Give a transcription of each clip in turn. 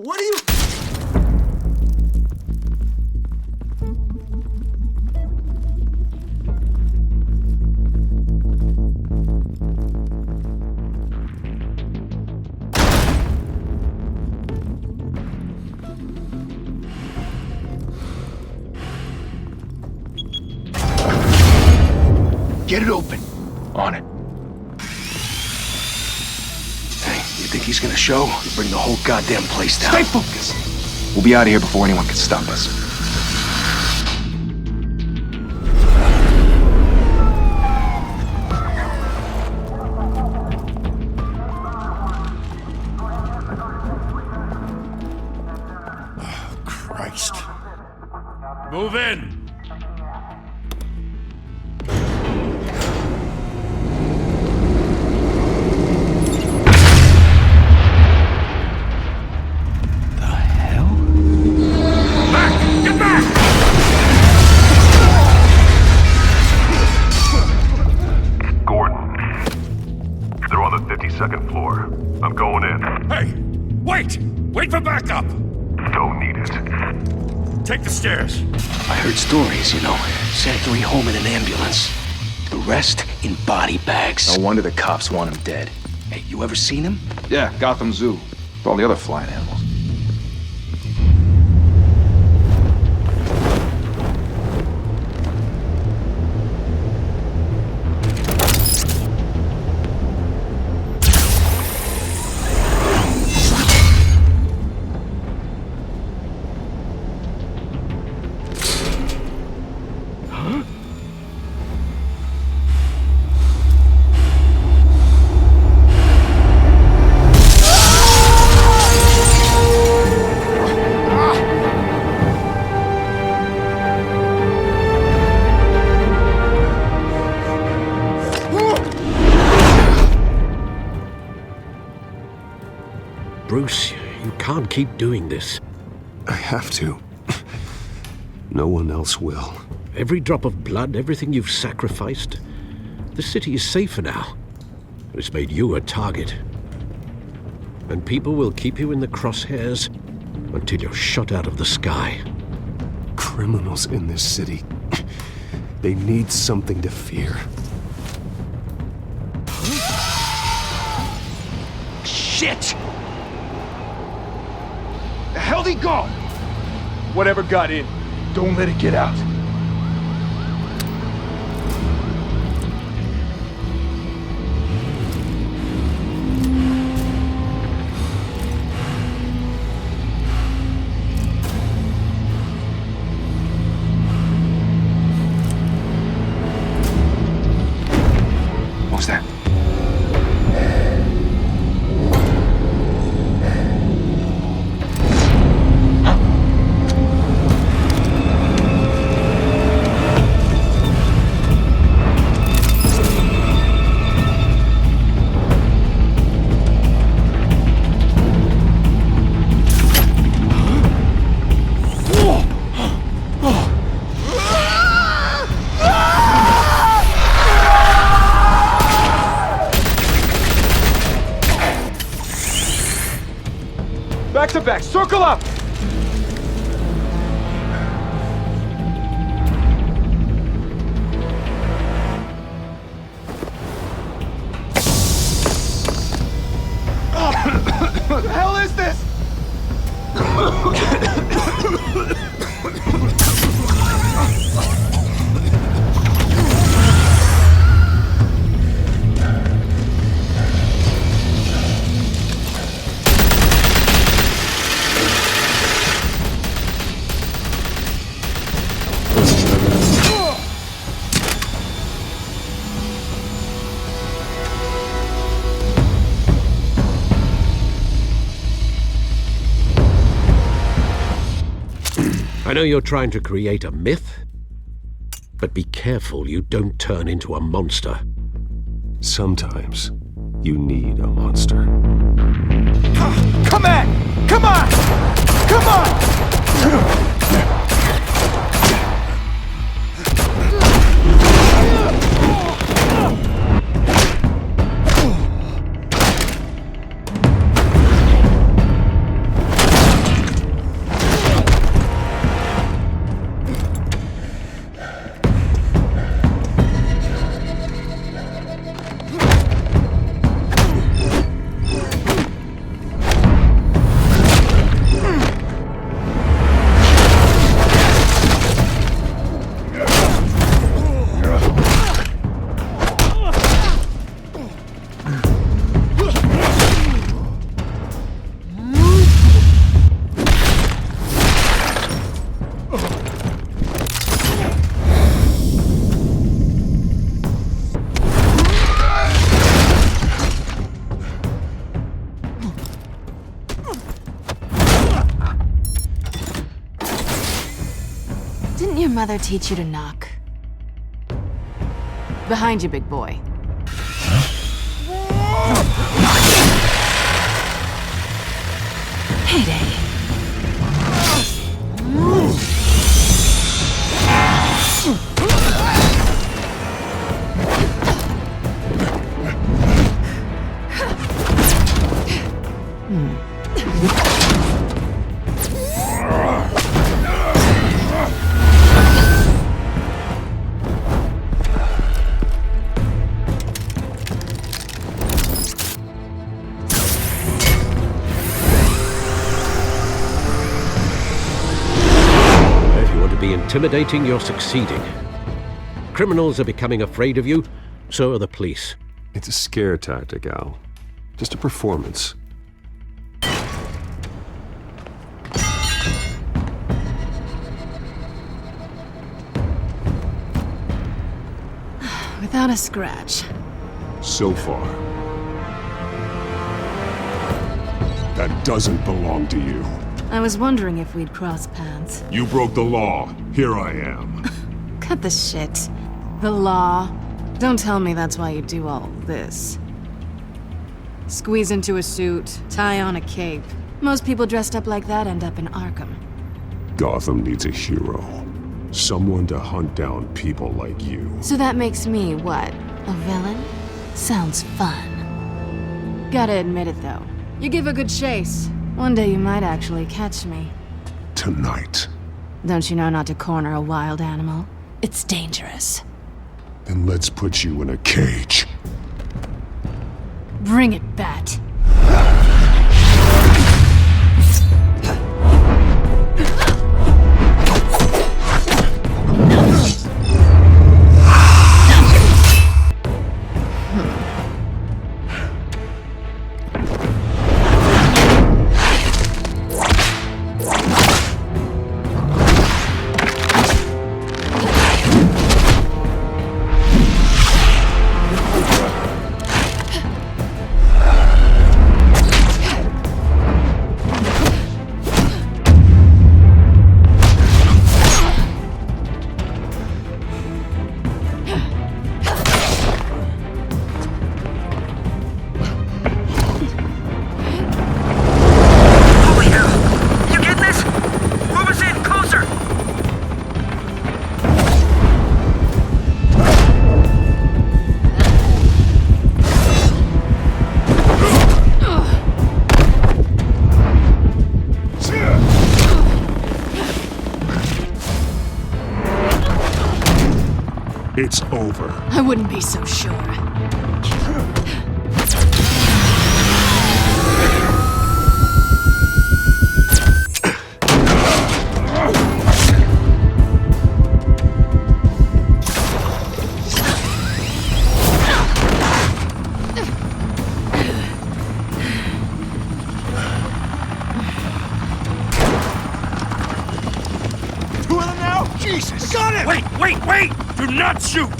What are you... Get it open. On it. Hey, you think he's gonna show? He'll bring the whole goddamn place down. Stay focused. We'll be out of here before anyone can stop us. Oh, Christ. Move in! Second floor. I'm going in. Hey! Wait! Wait for backup! Don't need it. Take the stairs. I heard stories, you know. Sent 3 home in an ambulance. The rest in body bags. No wonder the cops want him dead. Hey, you ever seen him? Yeah, Gotham Zoo. With all the other flying animals. Bruce, you can't keep doing this. I have to. No one else will. Every drop of blood, everything you've sacrificed. The city is safer now. But it's made you a target. And people will keep you in the crosshairs until you're shot out of the sky. Criminals in this city. They need something to fear. Shit! The hell'd he go? Whatever got in, don't let it get out. What was that? Back to back, circle up! What the hell is this? I know you're trying to create a myth, but be careful you don't turn into a monster. Sometimes you need a monster. Come on! Come on! Come on! mother teach you to knock? Behind you, big boy. Heyday. Intimidating, you're succeeding. Criminals are becoming afraid of you, so are the police. It's a scare tactic, Al. Just a performance. Without a scratch. So far. That doesn't belong to you. I was wondering if we'd cross paths. You broke the law. Here I am. Cut the shit. The law. Don't tell me that's why you do all this. Squeeze into a suit, tie on a cape. Most people dressed up like that end up in Arkham. Gotham needs a hero. Someone to hunt down people like you. So that makes me, what, a villain? Sounds fun. Gotta admit it, though. You give a good chase. One day you might actually catch me. Tonight. Don't you know not to corner a wild animal? It's dangerous. Then let's put you in a cage. Bring it, Bat. It's over. I wouldn't be so sure. Two of them now? Jesus! Got it! Wait! Do not shoot!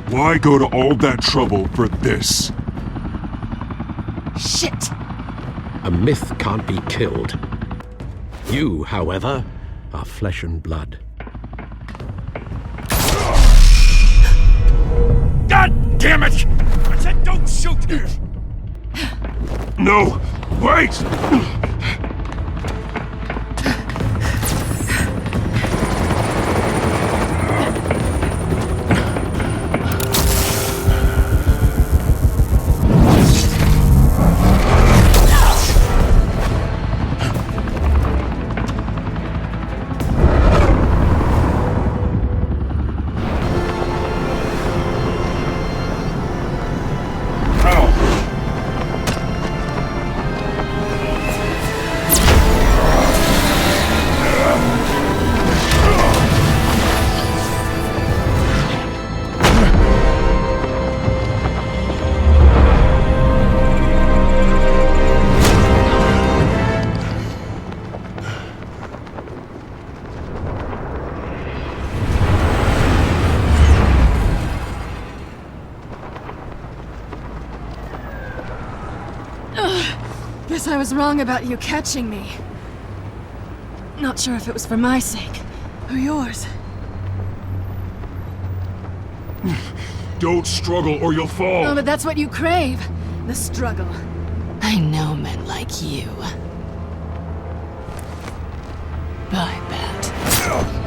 Why go to all that trouble for this? Shit! A myth can't be killed. You, however, are flesh and blood. God damn it! I said don't shoot! No! Wait! Guess I was wrong about you catching me. Not sure if it was for my sake or yours. Don't struggle or you'll fall. Oh, but that's what you crave. The struggle. I know men like you. Bye, Bat.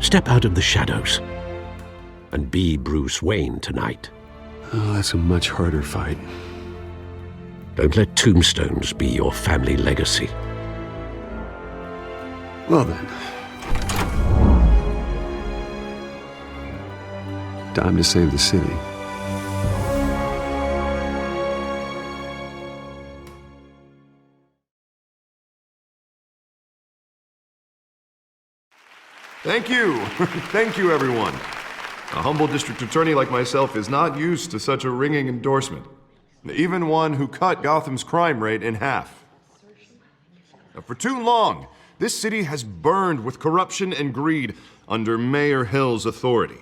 Step out of the shadows and be Bruce Wayne tonight. Oh, that's a much harder fight. Don't let tombstones be your family legacy. Well then. Time to save the city. Thank you. Thank you, everyone. A humble district attorney like myself is not used to such a ringing endorsement. Even one who cut Gotham's crime rate in half. Now, for too long, this city has burned with corruption and greed under Mayor Hill's authority.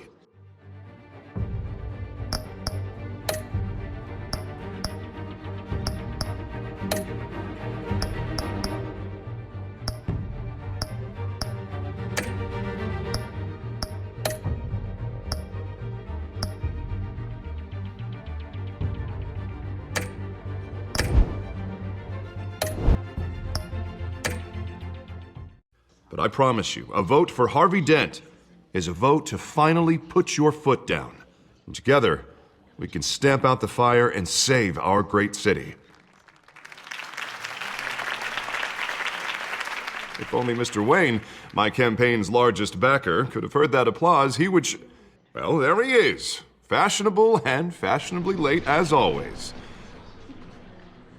But I promise you, a vote for Harvey Dent is a vote to finally put your foot down. And together, we can stamp out the fire and save our great city. If only Mr. Wayne, my campaign's largest backer, could have heard that applause, he would well, there he is. Fashionable and fashionably late as always.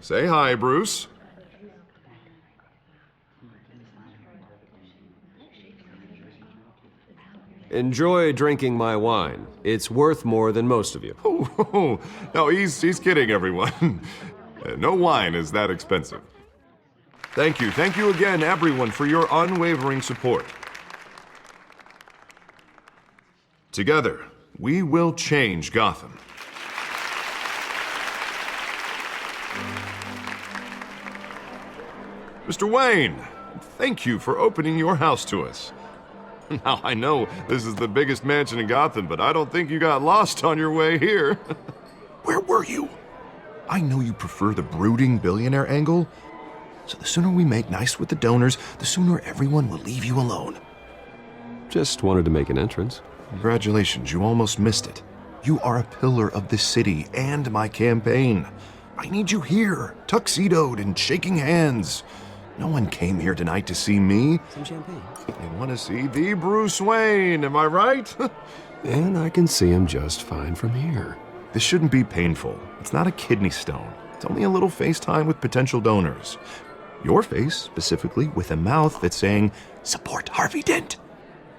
Say hi, Bruce. Enjoy drinking my wine. It's worth more than most of you. Oh, no, he's kidding, everyone. No wine is that expensive. Thank you again, everyone, for your unwavering support. Together, we will change Gotham. Mr. Wayne, thank you for opening your house to us. Now, I know this is the biggest mansion in Gotham, but I don't think you got lost on your way here. Where were you? I know you prefer the brooding billionaire angle, so the sooner we make nice with the donors, the sooner everyone will leave you alone. Just wanted to make an entrance. Congratulations, you almost missed it. You are a pillar of this city and my campaign. I need you here, tuxedoed and shaking hands. No one came here tonight to see me. Some champagne. They want to see the Bruce Wayne, am I right? And I can see him just fine from here. This shouldn't be painful. It's not a kidney stone. It's only a little FaceTime with potential donors. Your face, specifically, with a mouth that's saying, support Harvey Dent.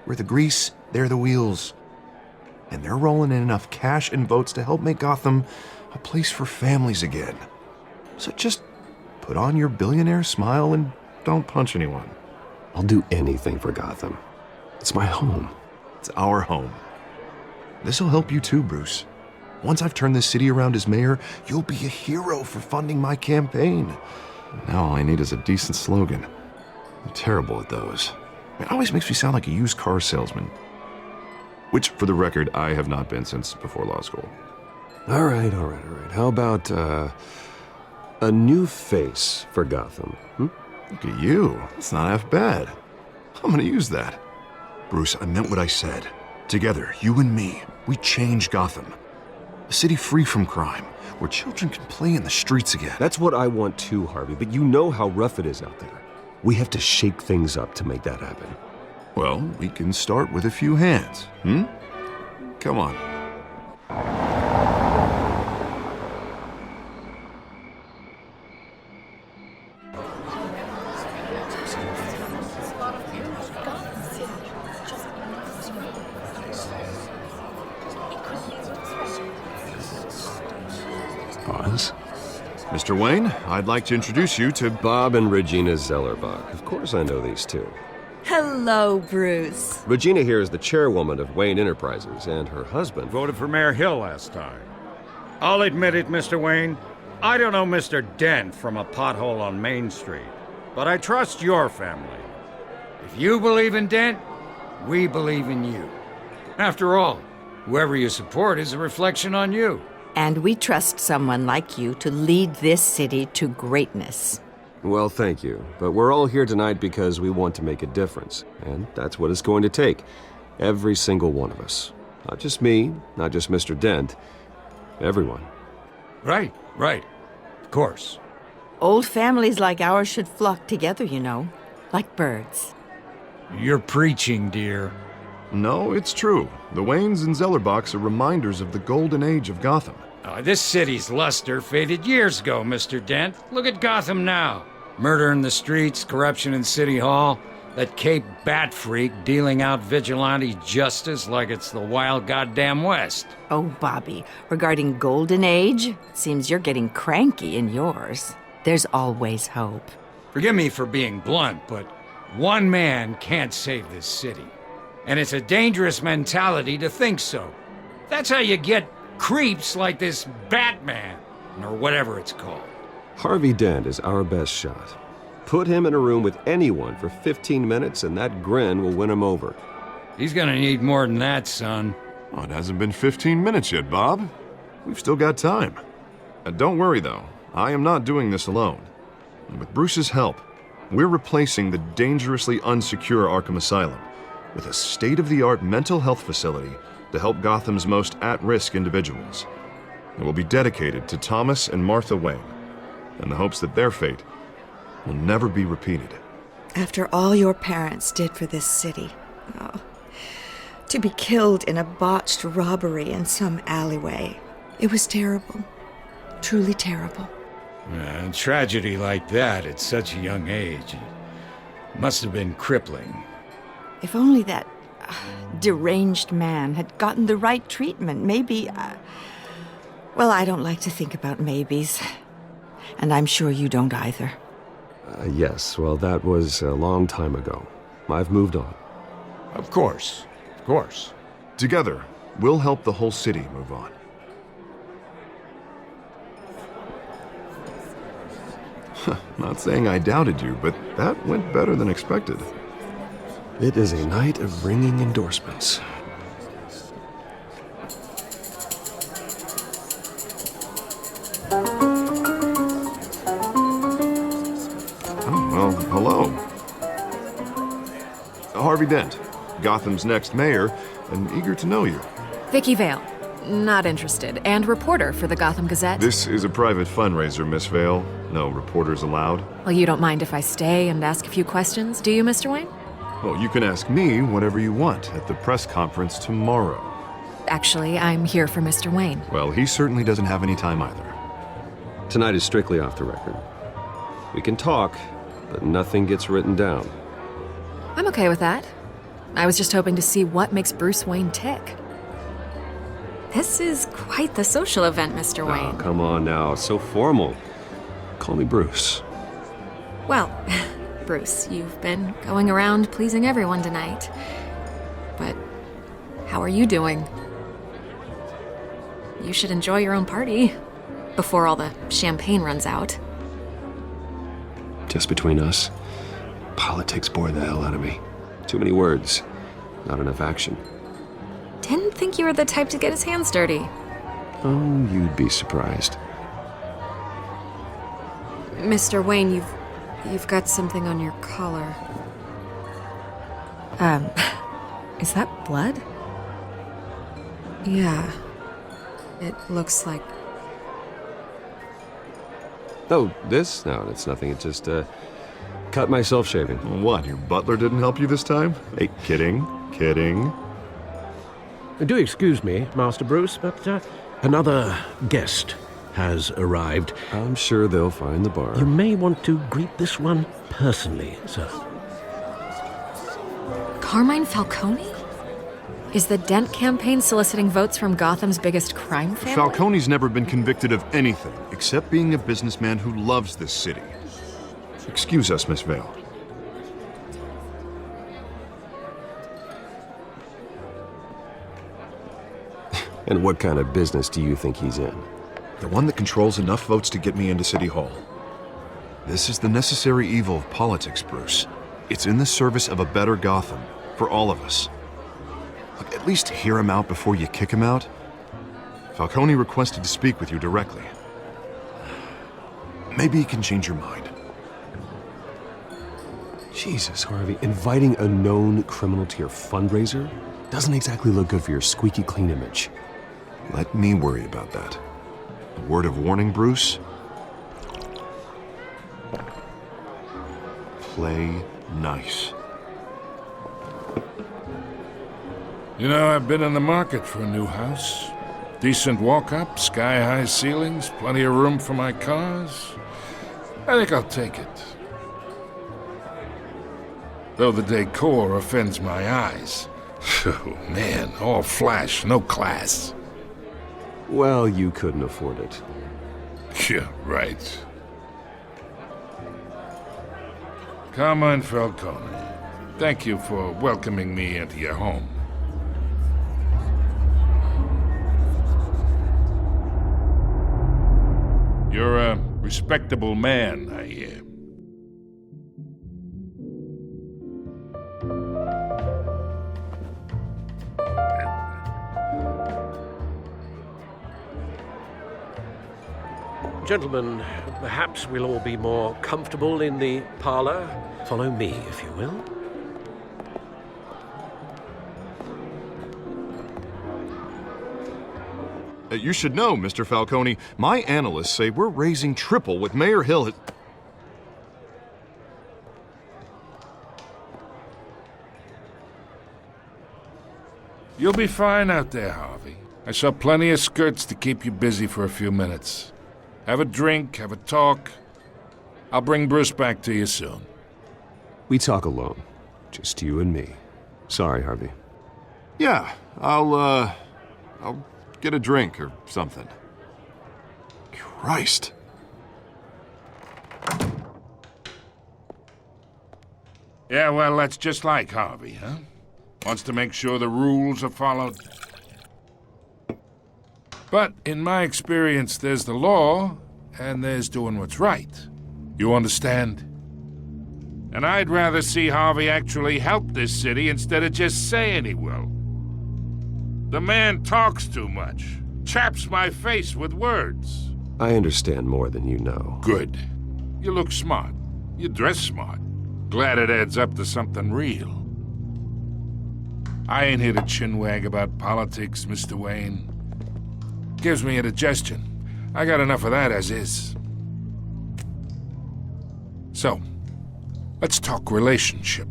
We're the grease, they're the wheels. And they're rolling in enough cash and votes to help make Gotham a place for families again. So just put on your billionaire smile and don't punch anyone. I'll do anything for Gotham. It's my home. It's our home. This'll help you too, Bruce. Once I've turned this city around as mayor, you'll be a hero for funding my campaign. Now all I need is a decent slogan. I'm terrible at those. It always makes me sound like a used car salesman. Which, for the record, I have not been since before law school. All right. How about, a new face for Gotham? Look at you. That's not half bad. I'm gonna use that. Bruce, I meant what I said. Together, you and me, we change Gotham. A city free from crime, where children can play in the streets again. That's what I want too, Harvey, but you know how rough it is out there. We have to shake things up to make that happen. Well, we can start with a few hands, Come on. Pause. Mr. Wayne, I'd like to introduce you to Bob and Regina Zellerbach. Of course I know these two. Hello, Bruce. Regina here is the chairwoman of Wayne Enterprises, and her husband... Voted for Mayor Hill last time. I'll admit it, Mr. Wayne. I don't know Mr. Dent from a pothole on Main Street, but I trust your family. If you believe in Dent, we believe in you. After all, whoever you support is a reflection on you. And we trust someone like you to lead this city to greatness. Well, thank you. But we're all here tonight because we want to make a difference. And that's what it's going to take. Every single one of us. Not just me, not just Mr. Dent. Everyone. Right. Of course. Old families like ours should flock together, you know, like birds. You're preaching, dear. No, it's true. The Waynes and Zellerbachs are reminders of the golden age of Gotham. This city's luster faded years ago, Mr. Dent. Look at Gotham now. Murder in the streets, corruption in City Hall, that Cape Bat freak dealing out vigilante justice like it's the wild goddamn West. Oh, Bobby, regarding Golden Age, seems you're getting cranky in yours. There's always hope. Forgive me for being blunt, but one man can't save this city. And it's a dangerous mentality to think so. That's how you get creeps like this Batman, or whatever it's called. Harvey Dent is our best shot. Put him in a room with anyone for 15 minutes and that grin will win him over. He's gonna need more than that, son. Oh, it hasn't been 15 minutes yet, Bob. We've still got time. Don't worry, though. I am not doing this alone. And with Bruce's help, we're replacing the dangerously unsecure Arkham Asylum with a state-of-the-art mental health facility to help Gotham's most at-risk individuals. It will be dedicated to Thomas and Martha Wayne, in the hopes that their fate will never be repeated. After all your parents did for this city, to be killed in a botched robbery in some alleyway, it was terrible. Truly terrible. A tragedy like that at such a young age must have been crippling. If only that deranged man had gotten the right treatment, maybe... well, I don't like to think about maybes. And I'm sure you don't either. Yes, well, that was a long time ago. I've moved on. Of course. Together, we'll help the whole city move on. Not saying I doubted you, but that went better than expected. It is a night of ringing endorsements. Oh, well, hello. Harvey Dent, Gotham's next mayor, and eager to know you. Vicky Vale. Not interested. And reporter for the Gotham Gazette. This is a private fundraiser, Miss Vale. No reporters allowed. Well, you don't mind if I stay and ask a few questions, do you, Mr. Wayne? Well, you can ask me whatever you want at the press conference tomorrow. Actually, I'm here for Mr. Wayne. Well, he certainly doesn't have any time either. Tonight is strictly off the record. We can talk, but nothing gets written down. I'm okay with that. I was just hoping to see what makes Bruce Wayne tick. This is quite the social event, Mr. Wayne. Oh, come on now. So formal. Call me Bruce. Well, Bruce, you've been going around pleasing everyone tonight. But how are you doing? You should enjoy your own party before all the champagne runs out. Just between us, politics bore the hell out of me. Too many words. Not enough action. Didn't think you were the type to get his hands dirty. Oh, you'd be surprised. Mr. Wayne, you've got something on your collar. Is that blood? Yeah. It looks like... Oh, this? No, it's nothing. It just, cut myself shaving. What, your butler didn't help you this time? Hey, kidding. Do excuse me, Master Bruce, but another guest has arrived. I'm sure they'll find the bar. You may want to greet this one personally, sir. Carmine Falcone? Is the Dent campaign soliciting votes from Gotham's biggest crime family? Falcone's never been convicted of anything except being a businessman who loves this city. Excuse us, Miss Vale. And what kind of business do you think he's in? The one that controls enough votes to get me into City Hall. This is the necessary evil of politics, Bruce. It's in the service of a better Gotham, for all of us. Look, at least hear him out before you kick him out. Falcone requested to speak with you directly. Maybe he can change your mind. Jesus, Harvey, inviting a known criminal to your fundraiser doesn't exactly look good for your squeaky clean image. Let me worry about that. A word of warning, Bruce. Play nice. You know, I've been in the market for a new house. Decent walk-up, sky-high ceilings, plenty of room for my cars. I think I'll take it. Though the decor offends my eyes. Oh, man, all flash, no class. Well, you couldn't afford it. Yeah, right. Carmine Falcone, thank you for welcoming me into your home. You're a respectable man, I hear. Gentlemen, perhaps we'll all be more comfortable in the parlor. Follow me, if you will. You should know, Mr. Falcone, my analysts say we're raising triple what Mayor Hill has... You'll be fine out there, Harvey. I saw plenty of skirts to keep you busy for a few minutes. Have a drink, have a talk. I'll bring Bruce back to you soon. We talk alone. Just you and me. Sorry, Harvey. Yeah, I'll get a drink or something. Christ. Yeah, well, that's just like Harvey, huh? Wants to make sure the rules are followed. But in my experience, there's the law, and there's doing what's right. You understand? And I'd rather see Harvey actually help this city instead of just saying he will. The man talks too much. Chaps my face with words. I understand more than you know. Good. You look smart. You dress smart. Glad it adds up to something real. I ain't here to chinwag about politics, Mr. Wayne. Gives me indigestion. I got enough of that as is. So, let's talk relationship.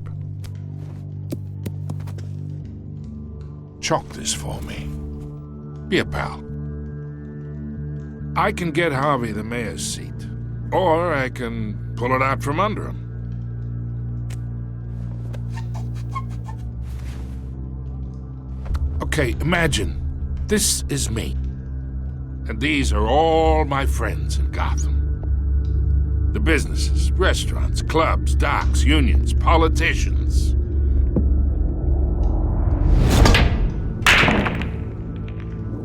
Chalk this for me. Be a pal. I can get Harvey the mayor's seat, or I can pull it out from under him. Okay, imagine this is me. And these are all my friends in Gotham. The businesses, restaurants, clubs, docks, unions, politicians.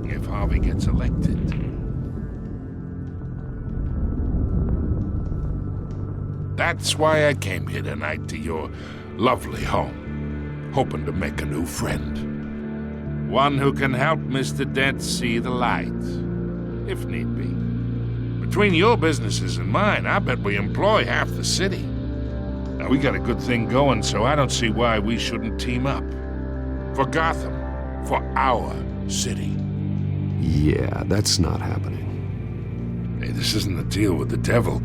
If Harvey gets elected, that's why I came here tonight to your lovely home, hoping to make a new friend. One who can help Mr. Dent see the light, if need be. Between your businesses and mine, I bet we employ half the city. Now, we got a good thing going, so I don't see why we shouldn't team up. For Gotham, for our city. Yeah, that's not happening. Hey, this isn't a deal with the devil.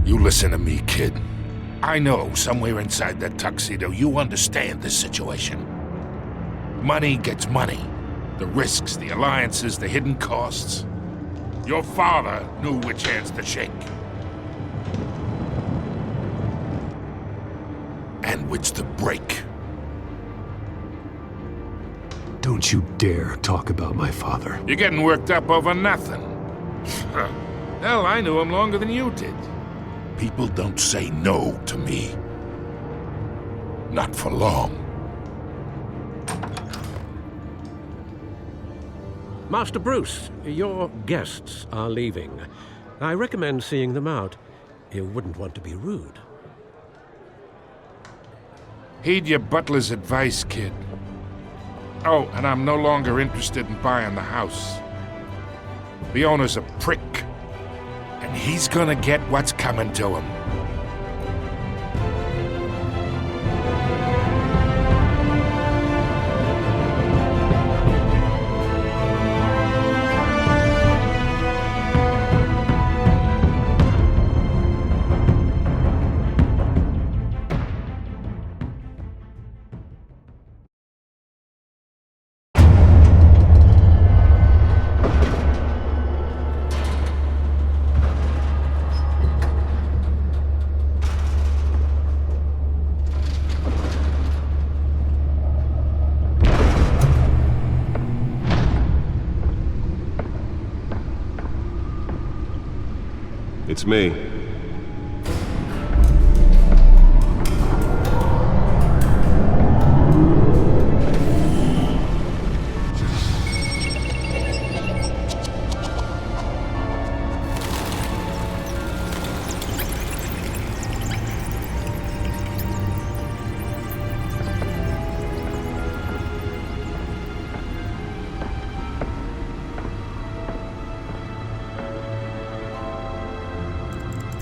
You listen to me, kid. I know somewhere inside that tuxedo you understand this situation. Money gets money. The risks, the alliances, the hidden costs. Your father knew which hands to shake. And which to break. Don't you dare talk about my father. You're getting worked up over nothing. Hell, I knew him longer than you did. People don't say no to me. Not for long. Master Bruce, your guests are leaving. I recommend seeing them out. You wouldn't want to be rude. Heed your butler's advice, kid. Oh, and I'm no longer interested in buying the house. The owner's a prick, and he's gonna get what's coming to him. It's me.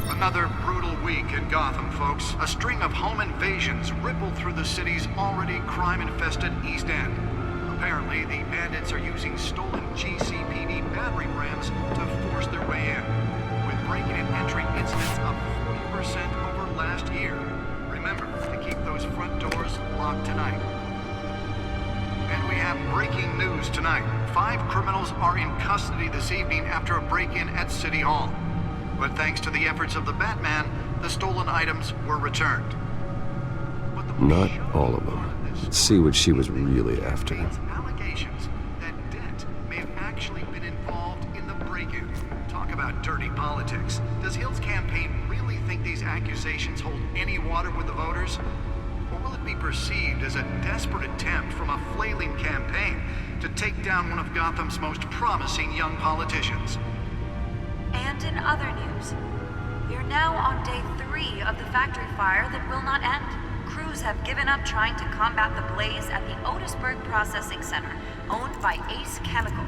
Another brutal week in Gotham, folks. A string of home invasions rippled through the city's already crime-infested East End. Apparently, the bandits are using stolen GCPD battering rams to force their way in, with breaking and entering incidents up 40% over last year. Remember to keep those front doors locked tonight. And we have breaking news tonight. 5 criminals are in custody this evening after a break-in at City Hall. But thanks to the efforts of the Batman, the stolen items were returned. Not all of them. Let's see what she was really after. Allegations that Dent may have actually been involved in the break-in. Talk about dirty politics. Does Hill's campaign really think these accusations hold any water with the voters? Or will it be perceived as a desperate attempt from a flailing campaign to take down one of Gotham's most promising young politicians? And in other news, we're now on day 3 of the factory fire that will not end. Crews have given up trying to combat the blaze at the Otisburg Processing Center, owned by Ace Chemical.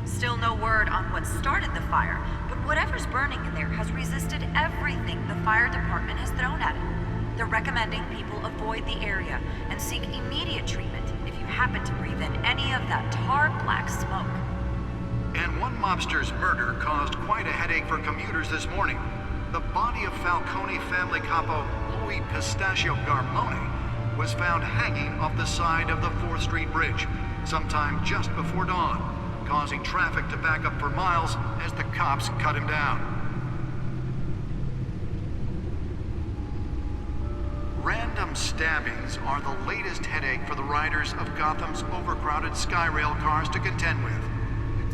Still no word on what started the fire, but whatever's burning in there has resisted everything the fire department has thrown at it. They're recommending people avoid the area and seek immediate treatment if you happen to breathe in any of that tar black smoke. And one mobster's murder caused quite a headache for commuters this morning. The body of Falcone family capo Louis Pistachio Garmone was found hanging off the side of the 4th Street Bridge sometime just before dawn, causing traffic to back up for miles as the cops cut him down. Random stabbings are the latest headache for the riders of Gotham's overcrowded Skyrail cars to contend with.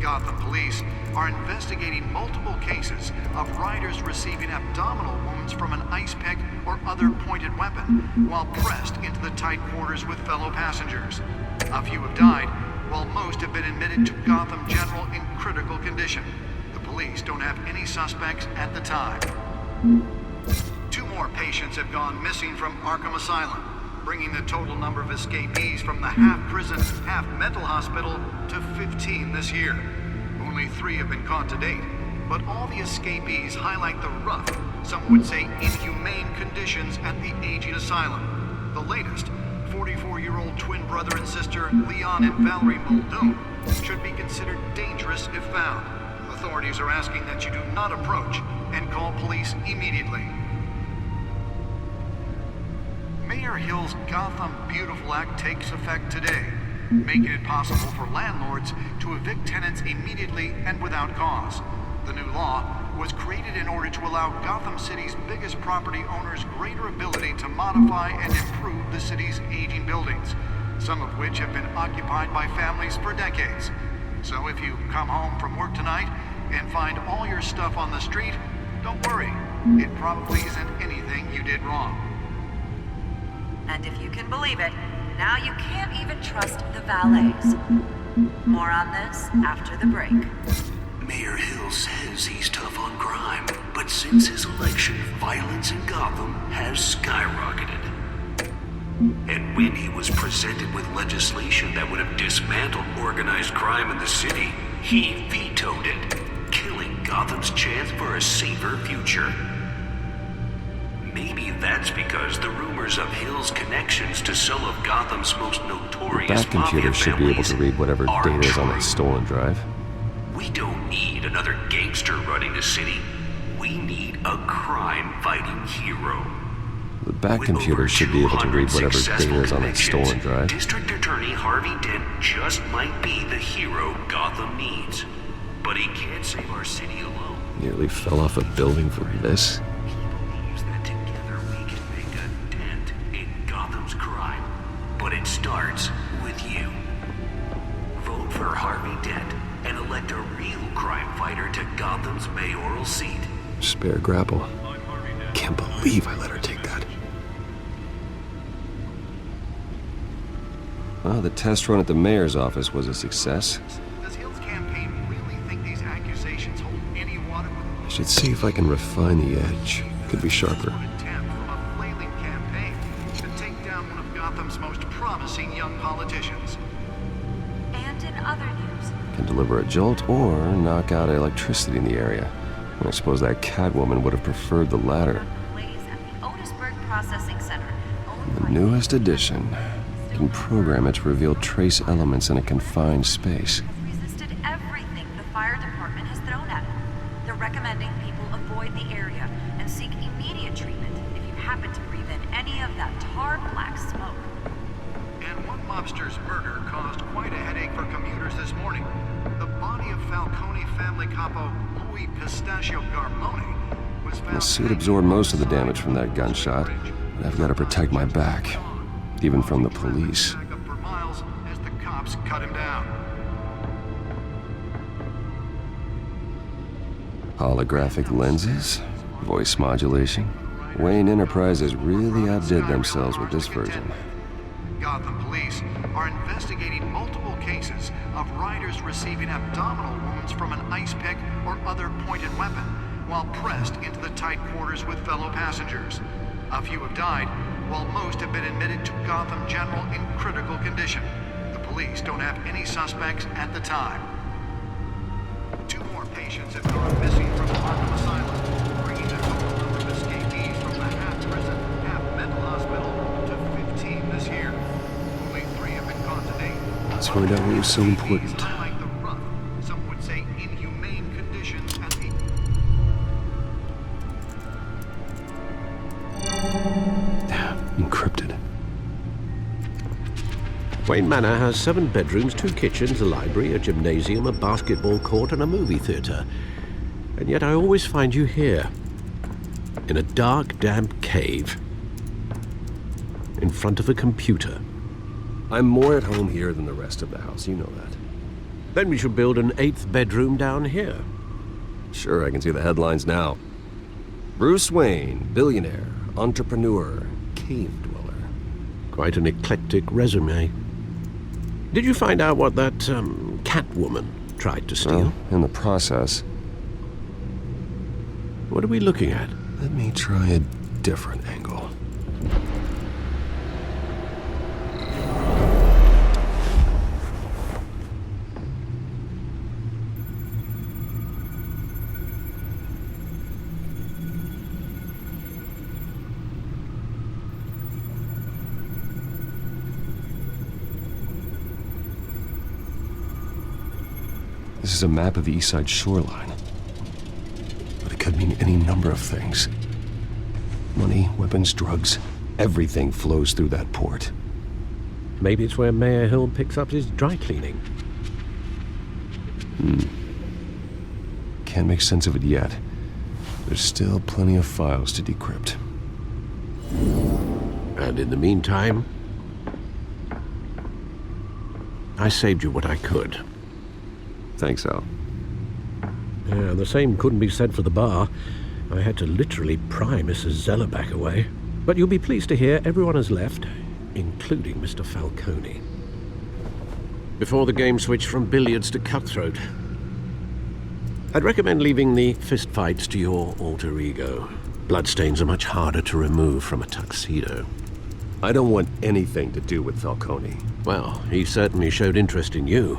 Gotham police are investigating multiple cases of riders receiving abdominal wounds from an ice pick or other pointed weapon while pressed into the tight quarters with fellow passengers. A few have died, while most have been admitted to Gotham General in critical condition. The police don't have any suspects at the time. 2 more patients have gone missing from Arkham Asylum, bringing the total number of escapees from the half-prison, half-mental hospital to 15 this year. Only 3 have been caught to date, but all the escapees highlight the rough, some would say inhumane conditions at the aging asylum. The latest, 44-year-old twin brother and sister Leon and Valerie Muldoon, should be considered dangerous if found. Authorities are asking that you do not approach and call police immediately. Mayor Hill's Gotham Beautiful Act takes effect today, making it possible for landlords to evict tenants immediately and without cause. The new law was created in order to allow Gotham City's biggest property owners greater ability to modify and improve the city's aging buildings. some of which have been occupied by families for decades. So if you come home from work tonight and find all your stuff on the street, don't worry. It probably isn't anything you did wrong. And if you can believe it, now you can't even trust the valets. More on this after the break. Mayor Hill says he's tough on crime, but since his election, violence in Gotham has skyrocketed. And when he was presented with legislation that would have dismantled organized crime in the city, he vetoed it, killing Gotham's chance for a safer future. Maybe that's because the rumors of Hill's connections to some of Gotham's most notorious The Batcomputer should be able to read whatever data is on that stolen drive. We don't need another gangster running the city. We need a crime-fighting hero. The Batcomputer should be able to read whatever data is on that stolen drive. District Attorney Harvey Dent just might be the hero Gotham needs. But he can't save our city alone. Nearly fell off a building for this. He believes that together we can make a dent in Gotham's crime. But it starts with you. Vote for Harvey Dent and elect a real crime fighter to Gotham's mayoral seat. Spare grapple. Can't believe I let her take that. Well, the test run at the mayor's office was a success. Does Hill's campaign really think these accusations hold any water? I should see if I can refine the edge. Could be sharper. Attempt from a flailing campaign to take down one of Gotham's most promising young politicians. And in other news, Can deliver a jolt or knock out electricity in the area. And I suppose that Catwoman would have preferred the latter. blaze at the Otisburg Processing Center, owned The by newest addition can program it to reveal trace elements in a confined space. resisted everything the fire department has thrown at it. They're recommending people avoid the area and seek immediate treatment if you happen to breathe in any of that tar black smoke. And one mobster's murder caused quite a headache for commuters this morning. The body of Falcone family capo Louis Pistachio Garmone was found. My suit absorbed most of the damage from that gunshot, but I've got to protect my back, even from the police. Back up for miles as the cops cut him down. Holographic lenses, voice modulation. Wayne Enterprises really outdid themselves with this version. Gotham police are investigating multiple cases of riders receiving abdominal wounds from an ice pick or other pointed weapon while pressed into the tight quarters with fellow passengers. A few have died, while most have been admitted to Gotham General in critical condition. The police don't have any suspects at the time. 2 more patients have gone missing from Arkham Asylum, bringing their total number of escapees from the half-prison, half-mental hospital to 15 this year. Only 3 have been caught to date. Let's find out what was so important. Highlight the rough, some would say inhumane conditions at the... Encrypted. Wayne Manor has 7 bedrooms, 2 kitchens, a library, a gymnasium, a basketball court, and a movie theater. And yet I always find you here, in a dark, damp cave, in front of a computer. I'm more at home here than the rest of the house, you know that. Then we should build an 8th bedroom down here. Sure, I can see the headlines now. Bruce Wayne, billionaire, entrepreneur, cave dweller. Quite an eclectic resume. Did you find out what that, Catwoman tried to steal? Well, in the process. What are we looking at? Let me try a different angle. This is a map of the East Side shoreline. But it could mean any number of things. Money, weapons, drugs, everything flows through that port. Maybe it's where Mayor Hill picks up his dry cleaning. Can't make sense of it yet. There's still plenty of files to decrypt. And in the meantime, I saved you what I could. Thanks, Al. Yeah, the same couldn't be said for the bar. I had to literally pry Mrs. Zellerback away. But you'll be pleased to hear everyone has left, including Mr. Falcone. Before the game switched from billiards to cutthroat. I'd recommend leaving the fistfights to your alter ego. Bloodstains are much harder to remove from a tuxedo. I don't want anything to do with Falcone. Well, he certainly showed interest in you.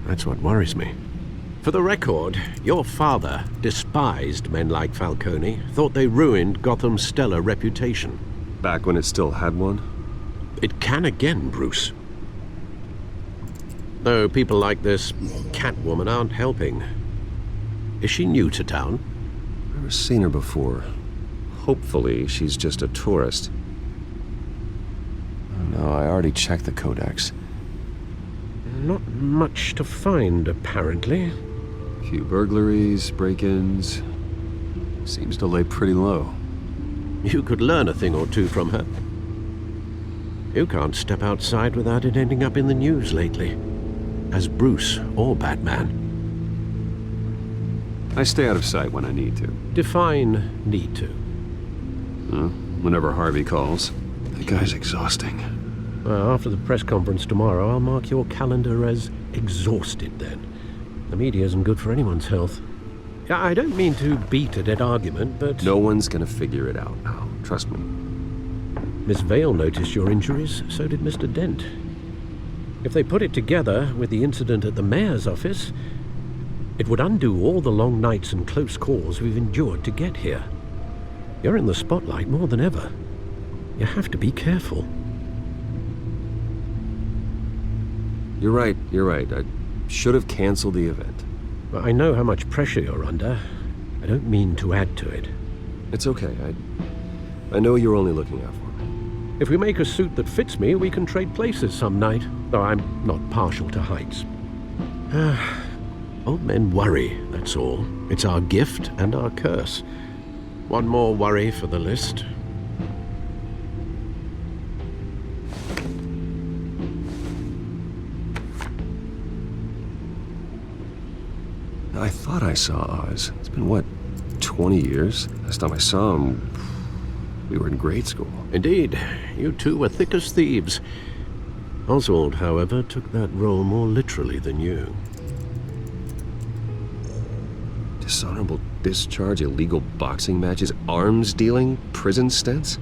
That's what worries me. For the record, your father despised men like Falcone, thought they ruined Gotham's stellar reputation. Back when it still had one? It can again, Bruce. Though people like this Catwoman aren't helping. Is she new to town? Never seen her before. Hopefully, she's just a tourist. No, I already checked the codex. Not much to find, apparently. Few burglaries, break-ins. Seems to lay pretty low. You could learn a thing or two from her. You can't step outside without it ending up in the news lately. As Bruce or Batman. I stay out of sight when I need to. Define need to. Whenever Harvey calls. That guy's exhausting. Well, after the press conference tomorrow, I'll mark your calendar as exhausted then. The media isn't good for anyone's health. I don't mean to beat a dead argument, but... No one's gonna figure it out, Al. Trust me. Miss Vale noticed your injuries, so did Mr. Dent. If they put it together with the incident at the mayor's office, it would undo all the long nights and close calls we've endured to get here. You're in the spotlight more than ever. You have to be careful. You're right. I should have canceled the event. I know how much pressure you're under. I don't mean to add to it. It's okay. I know you're only looking out for me. If we make a suit that fits me, we can trade places some night. Though I'm not partial to heights. Old men worry, that's all. It's our gift and our curse. One more worry for the list. I thought I saw Oz. It's been, what, 20 years? Last time I saw him, we were in grade school. Indeed. You two were thick as thieves. Oswald, however, took that role more literally than you. Dishonorable discharge, illegal boxing matches, arms dealing, prison stints?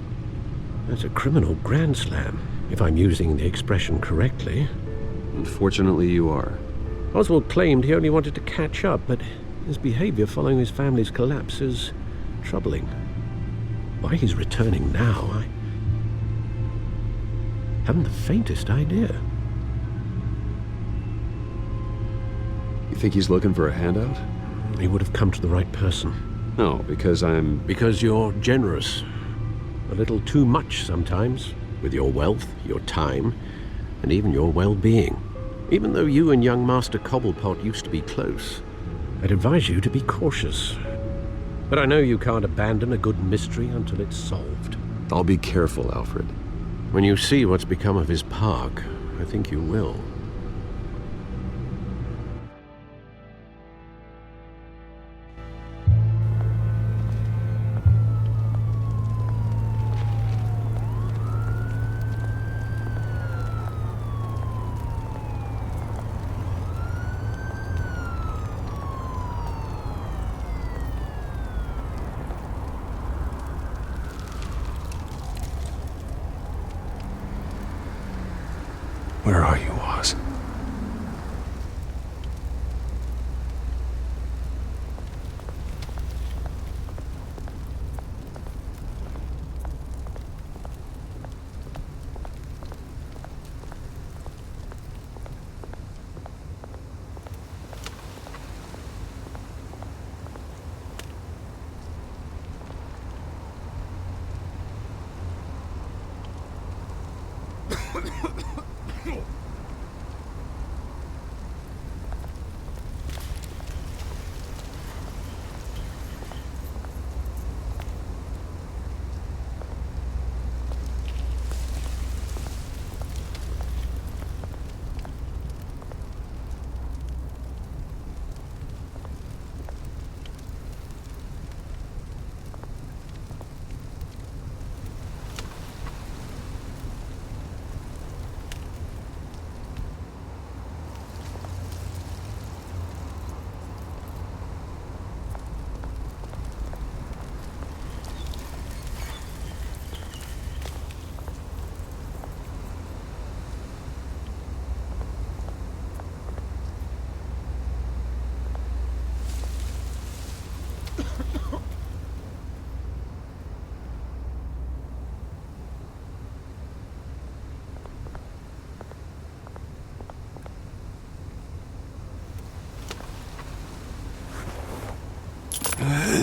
That's a criminal grand slam, if I'm using the expression correctly. Unfortunately, you are. Oswald claimed he only wanted to catch up, but his behavior following his family's collapse is troubling. Why he's returning now, I haven't the faintest idea. You think he's looking for a handout? He would have come to the right person. No, because I'm... Because you're generous. A little too much sometimes, with your wealth, your time, and even your well-being. Even though you and young Master Cobblepot used to be close, I'd advise you to be cautious. But I know you can't abandon a good mystery until it's solved. I'll be careful, Alfred. When you see what's become of his park, I think you will. Where are you, Oz?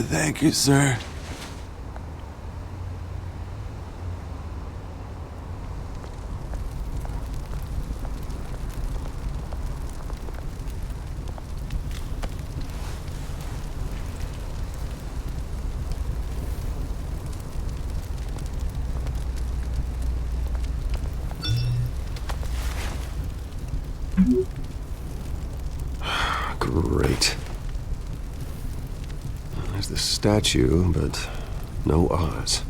Thank you, sir. Great. There's the statue, but no Oz.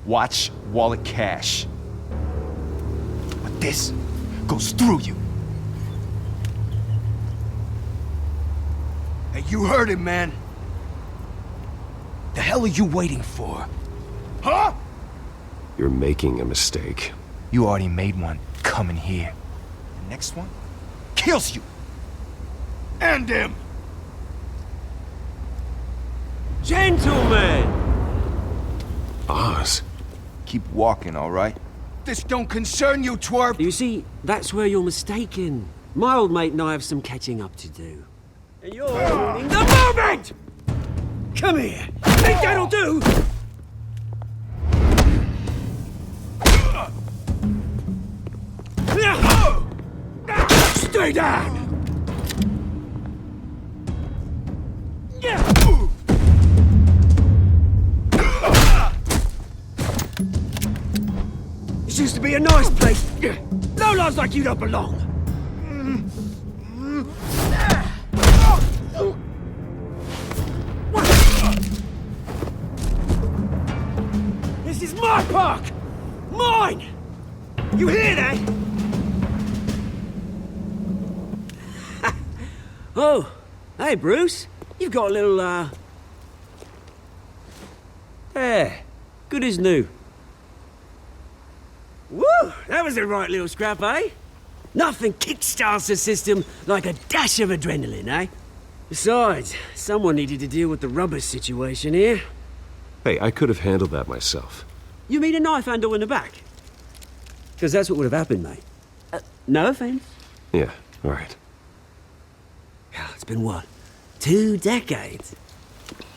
Watch wallet cash. But this goes through you. Hey, you heard it, man. The hell are you waiting for? Huh? You're making a mistake. You already made one coming here. The next one kills you. And him. Gentlemen! Oz? Keep walking, all right? This don't concern you, twerp! You see, that's where you're mistaken. My old mate and I have some catching up to do. And you're ruining the moment! Come here! Think that'll do? Stay down! This used to be a nice place. No lives like you don't belong. This is my park! Mine! You hear that? Oh, hey Bruce. You've got a little, There. Good as new. Woo! That was a right little scrap, eh? Nothing kickstarts the system like a dash of adrenaline, eh? Besides, someone needed to deal with the rubber situation here. Hey, I could have handled that myself. You mean a knife handle in the back? Because that's what would have happened, mate. No offense. Yeah, all right. It's been what? 2 decades?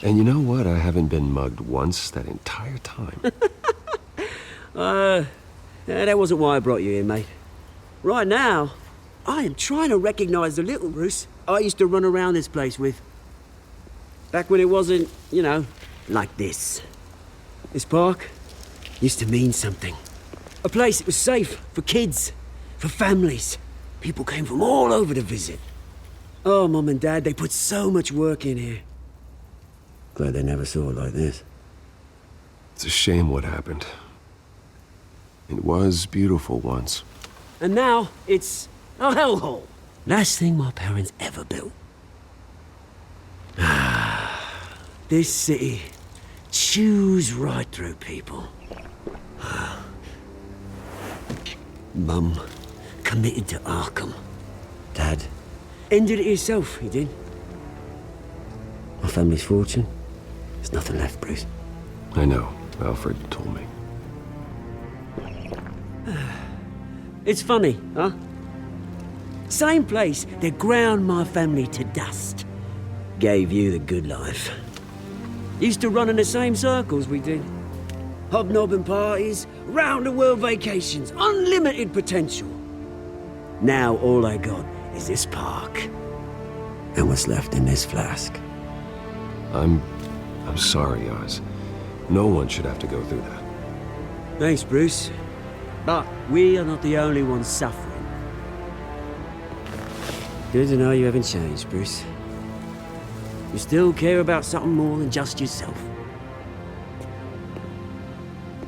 And you know what? I haven't been mugged once that entire time. That wasn't why I brought you here, mate. Right now, I am trying to recognize the little Bruce I used to run around this place with. Back when it wasn't, you know, like this. This park used to mean something. A place that was safe for kids, for families. People came from all over to visit. Oh, Mum and Dad, they put so much work in here. Glad they never saw it like this. It's a shame what happened. It was beautiful once. And now, it's a hellhole. Last thing my parents ever built. This city chews right through people. Mum committed to Arkham. Dad ended it himself, he did. My family's fortune, there's nothing left, Bruce. I know. Alfred told me. It's funny, huh? Same place that ground my family to dust gave you the good life. Used to run in the same circles we did. Hobnobbing parties, round-the-world vacations, unlimited potential. Now all I got is this park. And what's left in this flask. I'm sorry, Oz. No one should have to go through that. Thanks, Bruce. But we are not the only ones suffering. Good to know you haven't changed, Bruce. You still care about something more than just yourself.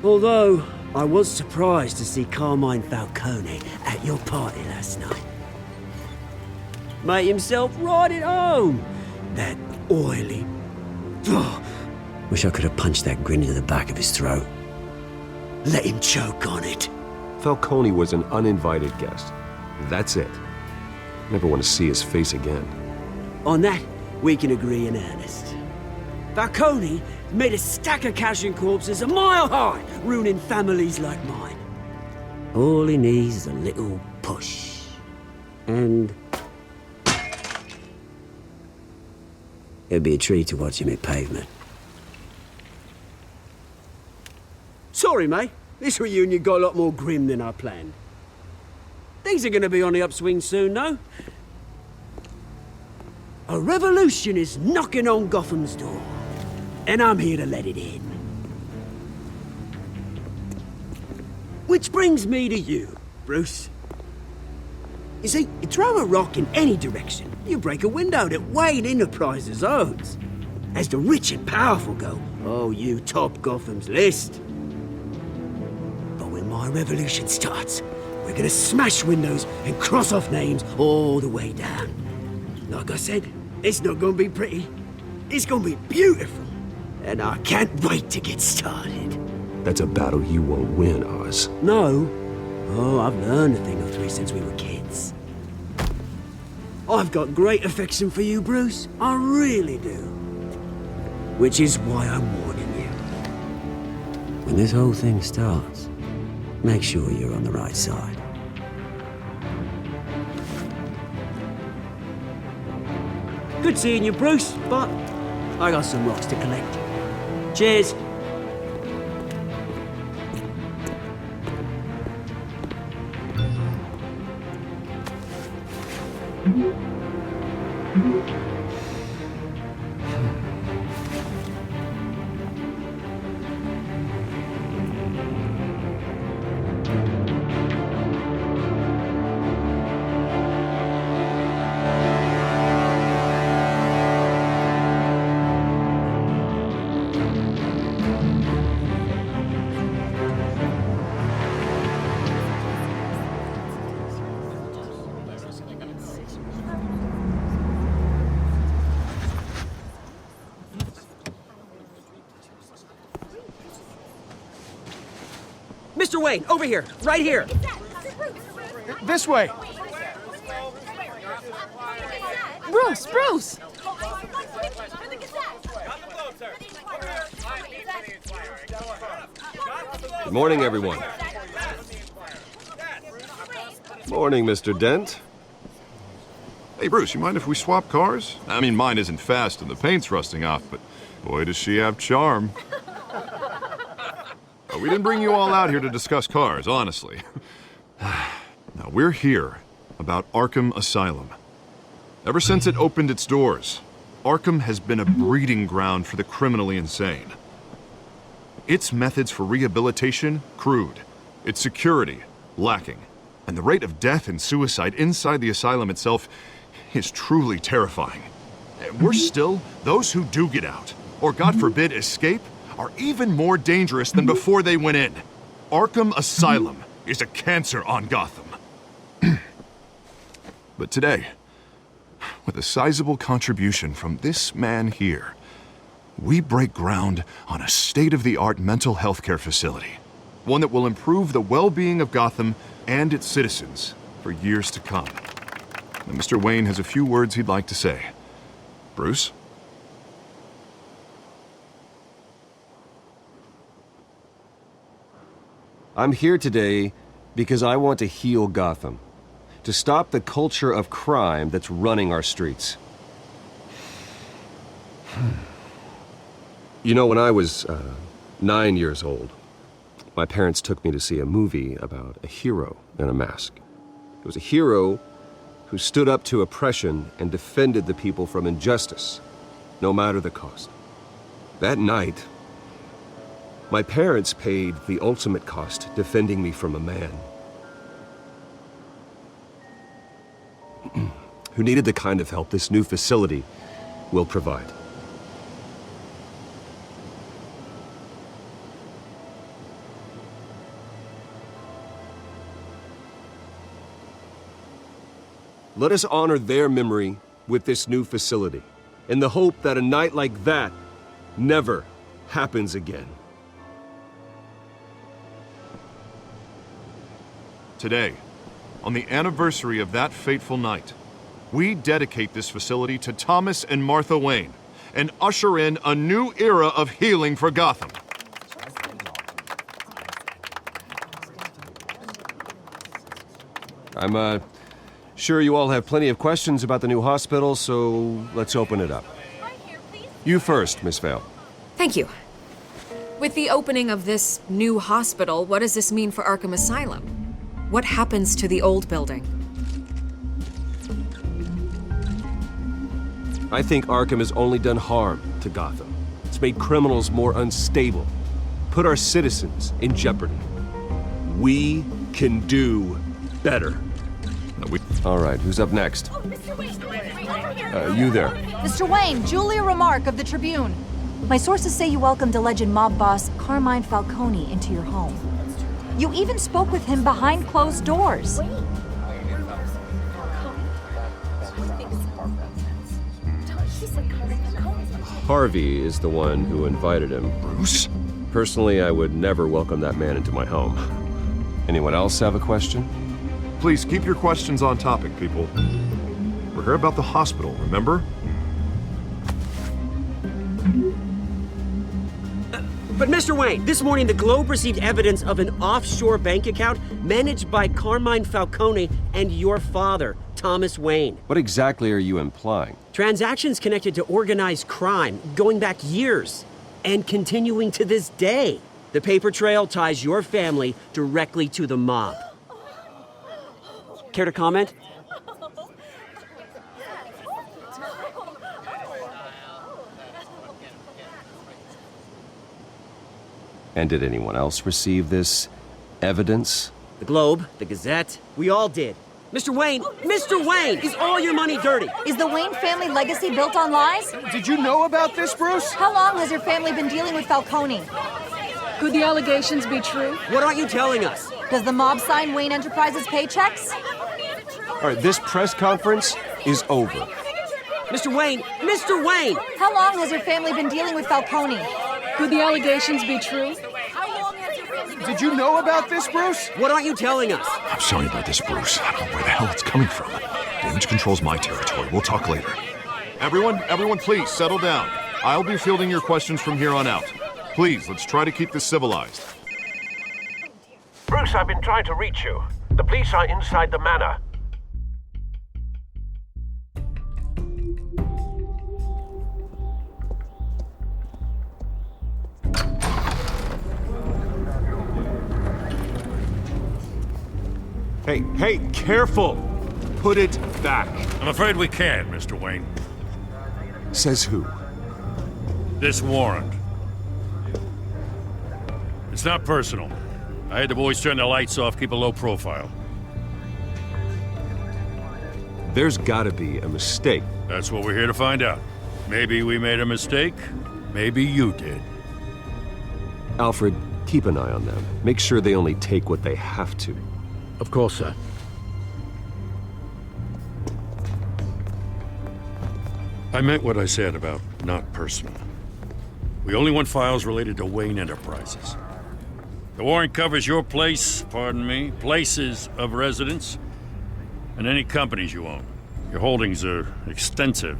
Although, I was surprised to see Carmine Falcone at your party last night. Made himself right at home. That oily... Oh, wish I could have punched that grin into the back of his throat. Let him choke on it. Falcone was an uninvited guest. That's it. Never want to see his face again. On that, we can agree in earnest. Falcone made a stack of cash and corpses a mile high, ruining families like mine. All he needs is a little push. And... it'd be a treat to watch him hit pavement. Sorry, mate. This reunion got a lot more grim than I planned. Things are gonna be on the upswing soon, though. A revolution is knocking on Gotham's door. And I'm here to let it in. Which brings me to you, Bruce. You see, you throw a rock in any direction, you break a window that Wayne Enterprises owns. As the rich and powerful go, oh, you top Gotham's list. But when my revolution starts, we're gonna smash windows and cross off names all the way down. Like I said, it's not gonna be pretty. It's gonna be beautiful. And I can't wait to get started. That's a battle you won't win, Oz. No. Oh, I've learned a thing or three since we were kids. I've got great affection for you, Bruce. I really do. Which is why I'm warning you. When this whole thing starts, make sure you're on the right side. Good seeing you, Bruce, but I got some rocks to collect. Cheers. Mr. Wayne, over here, right here. This way. Bruce! Good morning, everyone. Morning, Mr. Dent. Hey, Bruce, you mind if we swap cars? I mean, mine isn't fast and the paint's rusting off, but boy, does she have charm. We didn't bring you all out here to discuss cars, honestly. Now, we're here about Arkham Asylum. Ever since it opened its doors, Arkham has been a breeding ground for the criminally insane. Its methods for rehabilitation, crude. Its security, lacking. And the rate of death and suicide inside the asylum itself is truly terrifying. Worse still, those who do get out, or God forbid, escape, are even more dangerous than before they went in. Arkham Asylum is a cancer on Gotham. But today, with a sizable contribution from this man here, we break ground on a state-of-the-art mental health care facility. One that will improve the well-being of Gotham and its citizens for years to come. And Mr. Wayne has a few words he'd like to say. Bruce? I'm here today because I want to heal Gotham. To stop the culture of crime that's running our streets. You know, when I was 9 years old, my parents took me to see a movie about a hero in a mask. It was a hero who stood up to oppression and defended the people from injustice, no matter the cost. That night, my parents paid the ultimate cost defending me from a man who needed the kind of help this new facility will provide. Let us honor their memory with this new facility, in the hope that a night like that never happens again. Today, on the anniversary of that fateful night, we dedicate this facility to Thomas and Martha Wayne and usher in a new era of healing for Gotham. I'm sure you all have plenty of questions about the new hospital, so let's open it up. You first, Miss Vale. Thank you. With the opening of this new hospital, what does this mean for Arkham Asylum? What happens to the old building? I think Arkham has only done harm to Gotham. It's made criminals more unstable, put our citizens in jeopardy. We can do better. All right, who's up next? You there. Mr. Wayne, Julia Remark of the Tribune. My sources say you welcomed alleged mob boss Carmine Falcone into your home. You even spoke with him behind closed doors. Harvey is the one who invited him. Bruce? Personally, I would never welcome that man into my home. Anyone else have a question? Please keep your questions on topic, people. We're here about the hospital, remember? But Mr. Wayne, this morning the Globe received evidence of an offshore bank account managed by Carmine Falcone and your father, Thomas Wayne. What exactly are you implying? Transactions connected to organized crime going back years and continuing to this day. The paper trail ties your family directly to the mob. Care to comment? And did anyone else receive this evidence? The Globe, the Gazette, we all did. Mr. Wayne, is all your money dirty? Is the Wayne family legacy built on lies? Did you know about this, Bruce? How long has your family been dealing with Falcone? Could the allegations be true? What aren't you telling us? Does the mob sign Wayne Enterprises paychecks? All right, this press conference is over. Mr. Wayne! How long has your family been dealing with Falcone? Could the allegations be true? Did you know about this, Bruce? What aren't you telling us? I'm sorry about this, Bruce. I don't know where the hell it's coming from. Damage control's my territory. We'll talk later. Everyone, please settle down. I'll be fielding your questions from here on out. Please, let's try to keep this civilized. Bruce, I've been trying to reach you. The police are inside the manor. Hey, careful! Put it back. I'm afraid we can't, Mr. Wayne. Says who? This warrant. It's not personal. I had the boys turn the lights off, keep a low profile. There's gotta be a mistake. That's what we're here to find out. Maybe we made a mistake. Maybe you did. Alfred, keep an eye on them. Make sure they only take what they have to. Of course, sir. I meant what I said about not personal. We only want files related to Wayne Enterprises. The warrant covers your place, places of residence, and any companies you own. Your holdings are extensive.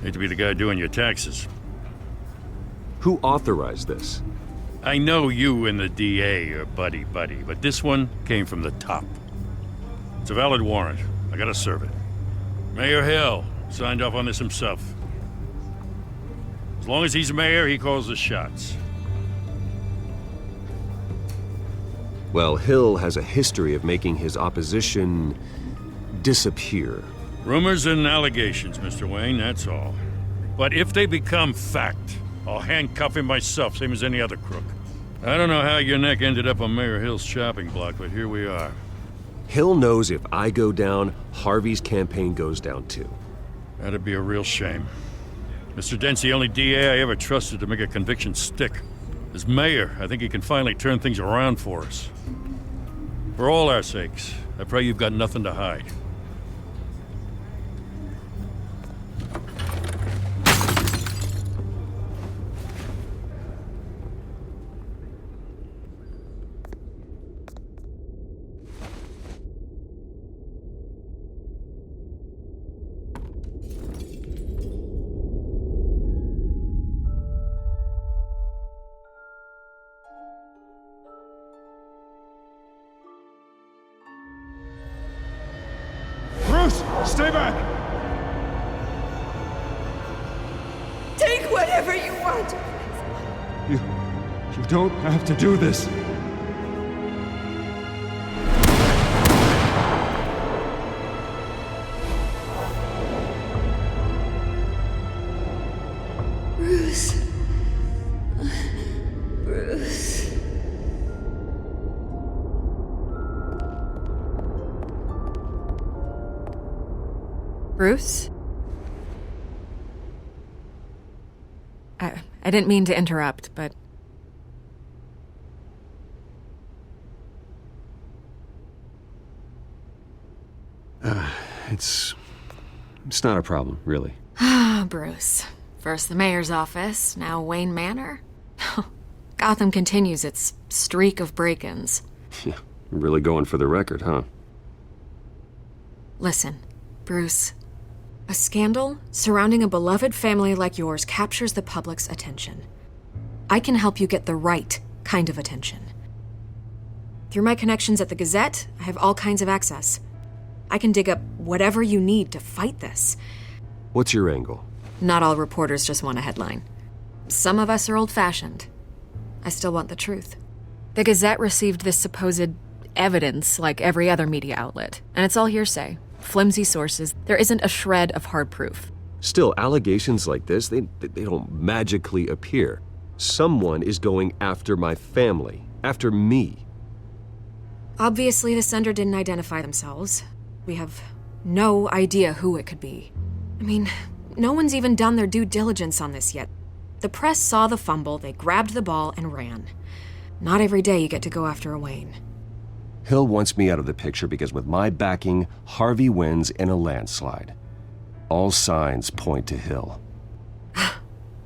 Hate to be the guy doing your taxes. Who authorized this? I know you and the DA are buddy-buddy, but this one came from the top. It's a valid warrant. I gotta serve it. Mayor Hill signed off on this himself. As long as he's mayor, he calls the shots. Well, Hill has a history of making his opposition disappear. Rumors and allegations, Mr. Wayne, that's all. But if they become fact, I'll handcuff him myself, same as any other crook. I don't know how your neck ended up on Mayor Hill's shopping block, but here we are. Hill knows if I go down, Harvey's campaign goes down too. That'd be a real shame. Mr. Dent's the only DA I ever trusted to make a conviction stick. As mayor, I think he can finally turn things around for us. For all our sakes, I pray you've got nothing to hide. Stay back! Take whatever you want. You don't have to do this. Bruce. Bruce. Bruce? I didn't mean to interrupt, but... It's not a problem, really. Ah, Bruce. First the mayor's office, now Wayne Manor. Gotham continues its streak of break-ins. Yeah, really going for the record, huh? Listen, Bruce. A scandal surrounding a beloved family like yours captures the public's attention. I can help you get the right kind of attention. Through my connections at the Gazette, I have all kinds of access. I can dig up whatever you need to fight this. What's your angle? Not all reporters just want a headline. Some of us are old-fashioned. I still want the truth. The Gazette received this supposed evidence like every other media outlet, and it's all hearsay. Flimsy sources. There isn't a shred of hard proof. Still, allegations like this, they don't magically appear. Someone is going after my family, after me. Obviously, the sender didn't identify themselves. We have no idea who it could be. I mean, no one's even done their due diligence on this yet. The press saw the fumble, they grabbed the ball and ran. Not every day you get to go after a Wayne. Hill wants me out of the picture because with my backing, Harvey wins in a landslide. All signs point to Hill.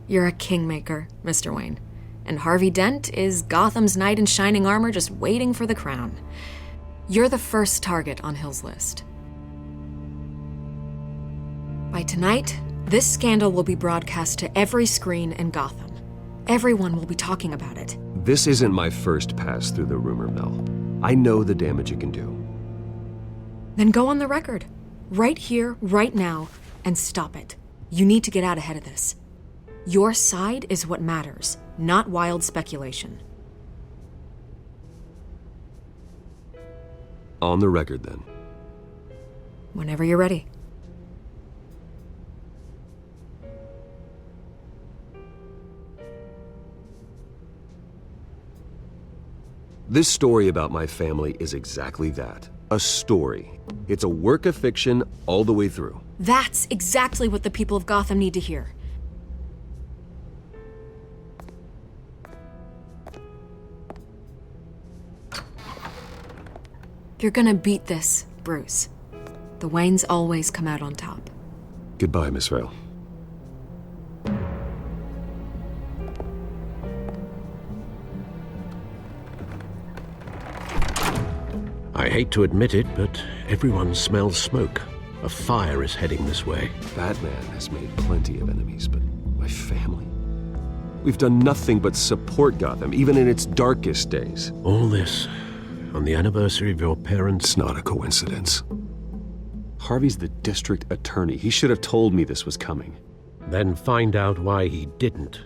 You're a kingmaker, Mr. Wayne. And Harvey Dent is Gotham's knight in shining armor just waiting for the crown. You're the first target on Hill's list. By tonight, this scandal will be broadcast to every screen in Gotham. Everyone will be talking about it. This isn't my first pass through the rumor mill. I know the damage it can do. Then go on the record. Right here, right now, and stop it. You need to get out ahead of this. Your side is what matters, not wild speculation. On the record, then. Whenever you're ready. This story about my family is exactly that. A story. It's a work of fiction all the way through. That's exactly what the people of Gotham need to hear. You're gonna beat this, Bruce. The Waynes always come out on top. Goodbye, Miss Vale. I hate to admit it, but everyone smells smoke. A fire is heading this way. Batman has made plenty of enemies, but my family? We've done nothing but support Gotham, even in its darkest days. All this on the anniversary of your parents'... It's not a coincidence. Harvey's the district attorney. He should have told me this was coming. Then find out why he didn't.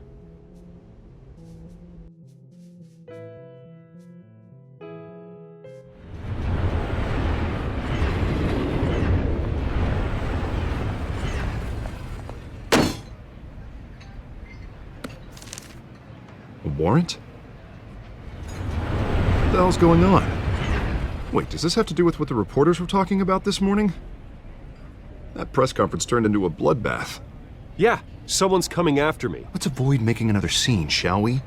A warrant? What the hell's going on? Wait, does this have to do with what the reporters were talking about this morning? That press conference turned into a bloodbath. Yeah, someone's coming after me. Let's avoid making another scene, shall we?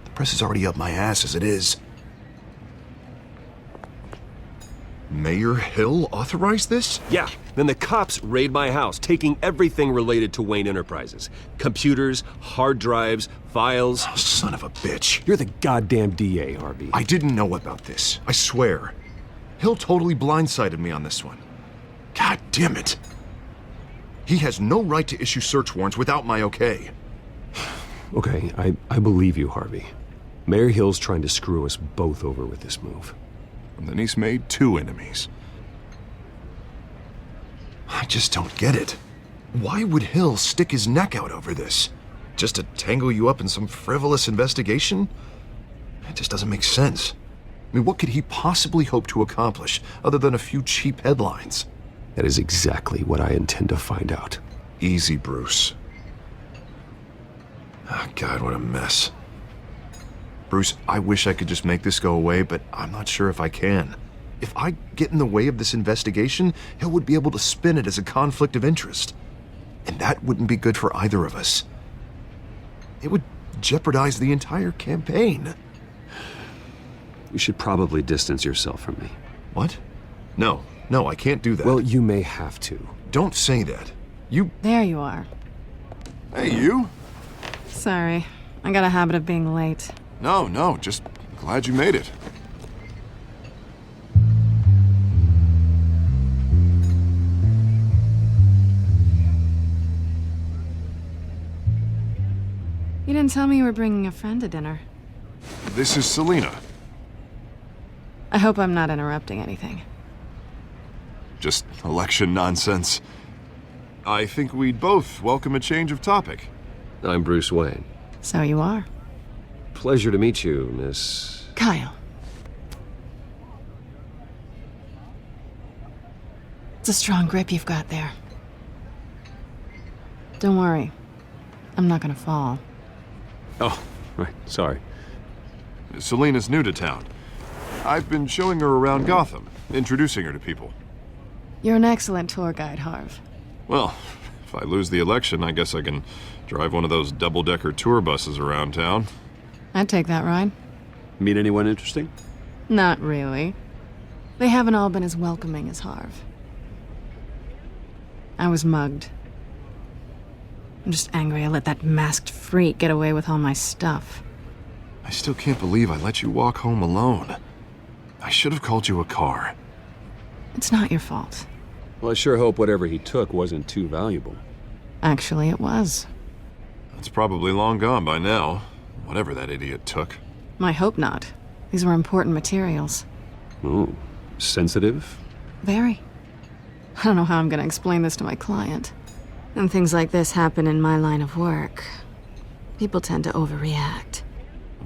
The press is already up my ass as it is. Mayor Hill authorized this? Yeah, then the cops raid my house, taking everything related to Wayne Enterprises. Computers, hard drives, files. Oh, son of a bitch. You're the goddamn DA, Harvey. I didn't know about this, I swear. Hill totally blindsided me on this one. God damn it. He has no right to issue search warrants without my okay. Okay, I believe you, Harvey. Mayor Hill's trying to screw us both over with this move. And then he's made two enemies. I just don't get it. Why would Hill stick his neck out over this? Just to tangle you up in some frivolous investigation? It just doesn't make sense. I mean, what could he possibly hope to accomplish other than a few cheap headlines? That is exactly what I intend to find out. Easy, Bruce. Oh, God, what a mess. Bruce, I wish I could just make this go away, but I'm not sure if I can. If I get in the way of this investigation, Hill would be able to spin it as a conflict of interest. And that wouldn't be good for either of us. It would jeopardize the entire campaign. You should probably distance yourself from me. What? No, I can't do that. Well, you may have to. Don't say that. There you are. Hey, you? Sorry. I got a habit of being late. No, just glad you made it. You didn't tell me you were bringing a friend to dinner. This is Selina. I hope I'm not interrupting anything. Just election nonsense. I think we'd both welcome a change of topic. I'm Bruce Wayne. So you are. Pleasure to meet you, Miss... Kyle. It's a strong grip you've got there. Don't worry. I'm not gonna fall. Oh, right, sorry. Selina's new to town. I've been showing her around Gotham, introducing her to people. You're an excellent tour guide, Harv. Well, if I lose the election, I guess I can drive one of those double-decker tour buses around town. I'd take that ride. Meet anyone interesting? Not really. They haven't all been as welcoming as Harv. I was mugged. I'm just angry I let that masked freak get away with all my stuff. I still can't believe I let you walk home alone. I should have called you a car. It's not your fault. Well, I sure hope whatever he took wasn't too valuable. Actually, it was. It's probably long gone by now, whatever that idiot took. I hope not. These were important materials. Ooh, sensitive? Very. I don't know how I'm gonna explain this to my client. And things like this happen in my line of work. People tend to overreact.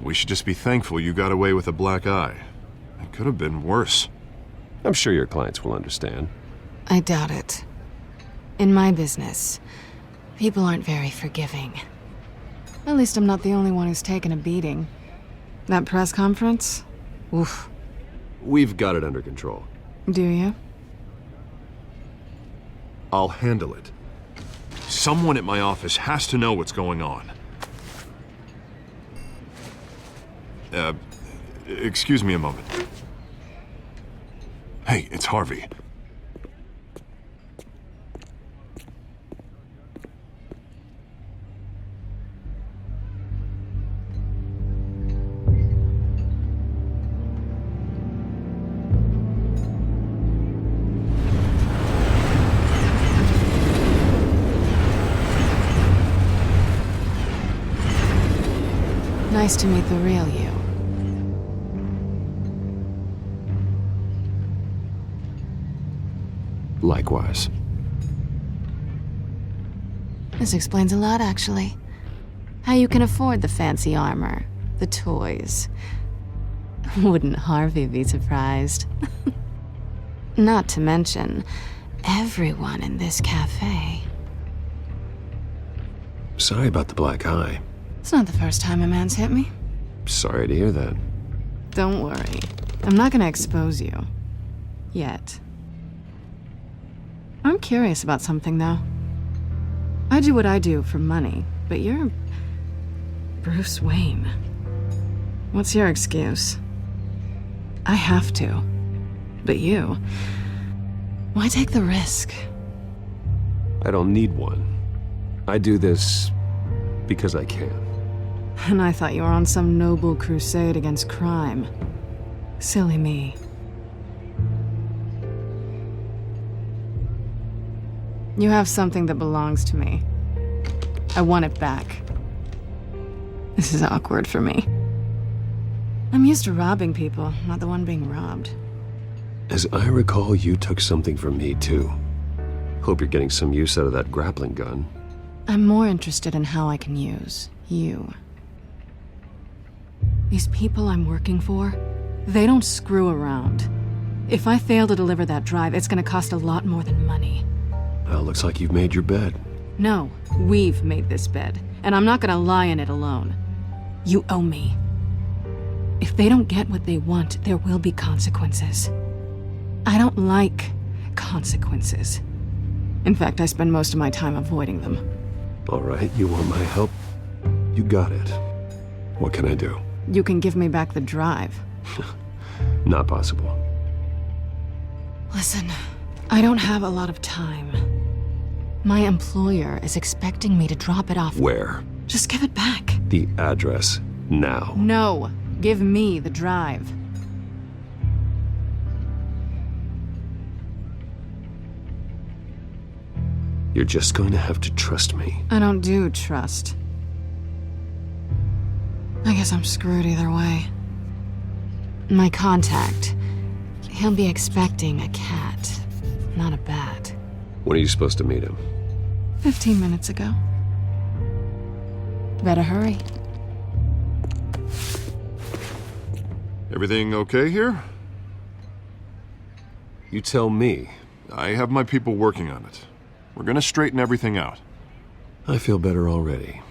We should just be thankful you got away with a black eye. It could have been worse. I'm sure your clients will understand. I doubt it. In my business, people aren't very forgiving. At least I'm not the only one who's taken a beating. That press conference? Oof. We've got it under control. Do you? I'll handle it. Someone at my office has to know what's going on. Excuse me a moment. Hey, it's Harvey. Nice to meet the real you. Likewise. This explains a lot, actually. How you can afford the fancy armor, the toys. Wouldn't Harvey be surprised? Not to mention, everyone in this cafe. Sorry about the black eye. It's not the first time a man's hit me. Sorry to hear that. Don't worry. I'm not gonna expose you. Yet. I'm curious about something, though. I do what I do for money, but you're... Bruce Wayne. What's your excuse? I have to. But you... Why take the risk? I don't need one. I do this because I can. And I thought you were on some noble crusade against crime. Silly me. You have something that belongs to me. I want it back. This is awkward for me. I'm used to robbing people, not the one being robbed. As I recall, you took something from me, too. Hope you're getting some use out of that grappling gun. I'm more interested in how I can use you. These people I'm working for, they don't screw around. If I fail to deliver that drive, it's gonna cost a lot more than money. Well, looks like you've made your bed. No, we've made this bed, and I'm not gonna lie in it alone. You owe me. If they don't get what they want, there will be consequences. I don't like consequences. In fact, I spend most of my time avoiding them. All right, you want my help? You got it. What can I do? You can give me back the drive. Not possible. Listen, I don't have a lot of time. My employer is expecting me to drop it off. Where? Just give it back. The address, now. No, give me the drive. You're just going to have to trust me. I don't do trust. I guess I'm screwed either way. My contact, he'll be expecting a cat, not a bat. When are you supposed to meet him? 15 minutes ago. Better hurry. Everything okay here? You tell me. I have my people working on it. We're gonna straighten everything out. I feel better already.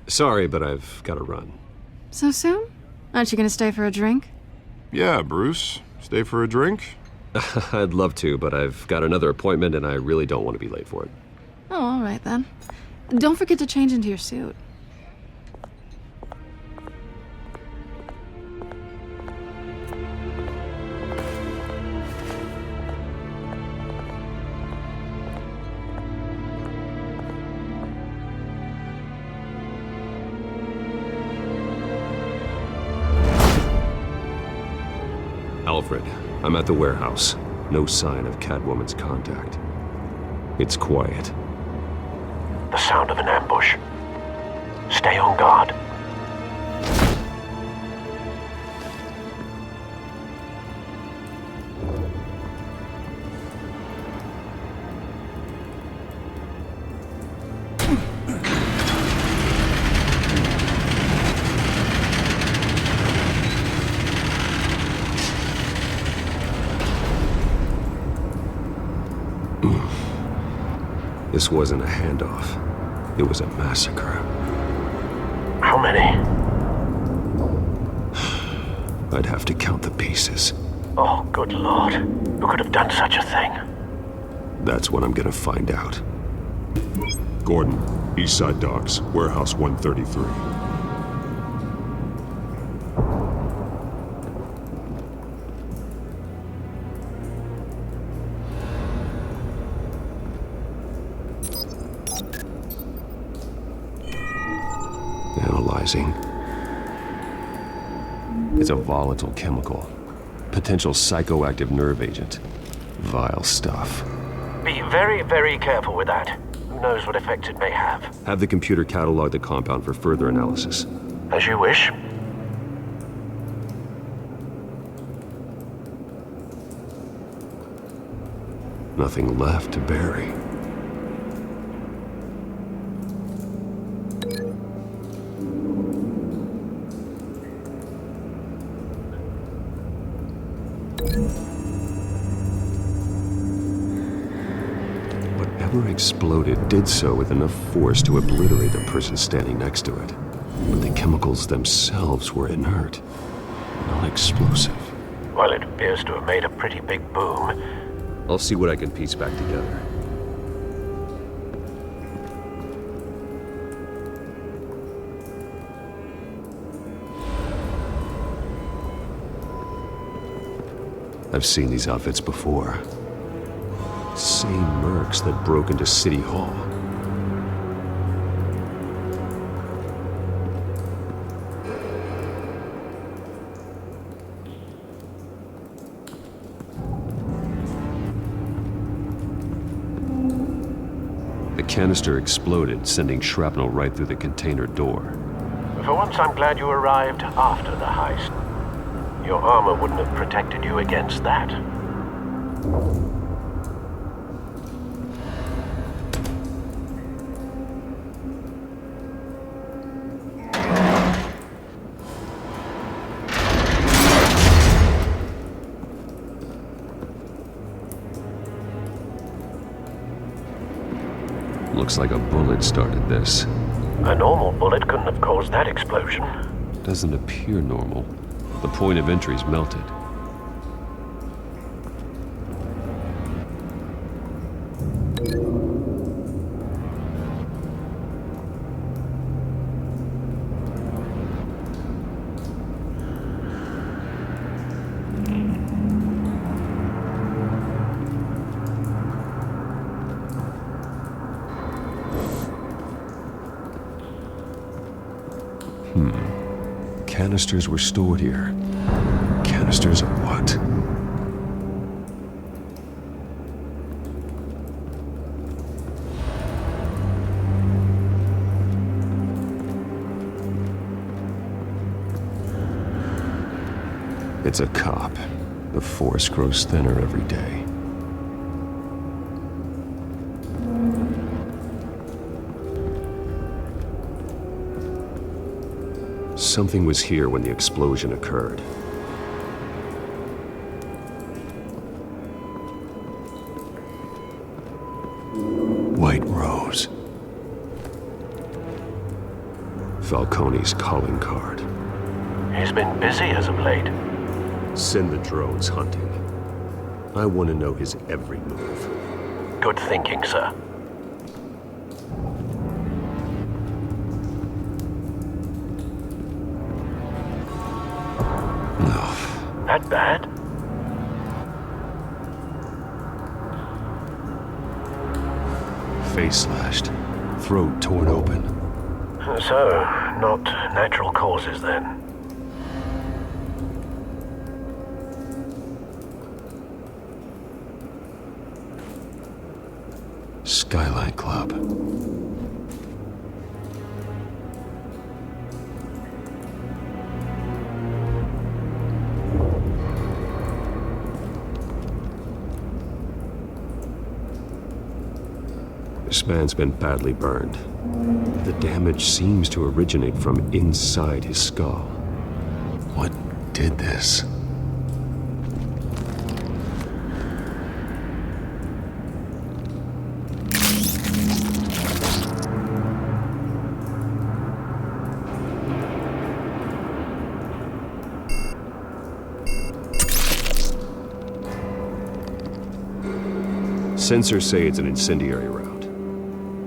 Sorry, but I've got to run. So soon? Aren't you gonna stay for a drink? Yeah, Bruce. Stay for a drink? I'd love to, but I've got another appointment and I really don't want to be late for it. Oh, all right then. Don't forget to change into your suit. Alfred, I'm at the warehouse. No sign of Catwoman's contact. It's quiet. The sound of an ambush. Stay on guard. This wasn't a handoff. It was a massacre. How many? I'd have to count the pieces. Oh, good Lord. Who could have done such a thing? That's what I'm gonna find out. Gordon, Eastside Docks, Warehouse 133. Analyzing. It's a volatile chemical. Potential psychoactive nerve agent. Vile stuff. Be very, very careful with that. Who knows what effects it may have. Have the computer catalog the compound for further analysis. As you wish. Nothing left to bury. Whatever exploded did so with enough force to obliterate the person standing next to it. But the chemicals themselves were inert, not explosive. Well, it appears to have made a pretty big boom. I'll see what I can piece back together. I've seen these outfits before. Same mercs that broke into City Hall. The canister exploded, sending shrapnel right through the container door. For once, I'm glad you arrived after the heist. Your armor wouldn't have protected you against that. Looks like a bullet started this. A normal bullet couldn't have caused that explosion. Doesn't appear normal. The point of entry's melted. Canisters were stored here. Canisters of what? It's a cop. The force grows thinner every day. Something was here when the explosion occurred. White Rose. Falcone's calling card. He's been busy as of late. Send the drones hunting. I want to know his every move. Good thinking, sir. That bad? Face slashed, throat torn open. So, not natural causes then. Skyline Club. This man's been badly burned. The damage seems to originate from inside his skull. What did this? Sensors say it's an incendiary round.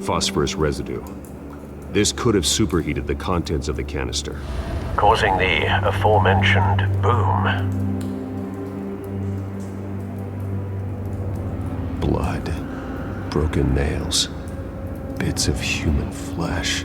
Phosphorus residue. This could have superheated the contents of the canister, causing the aforementioned boom. Blood, broken nails, bits of human flesh.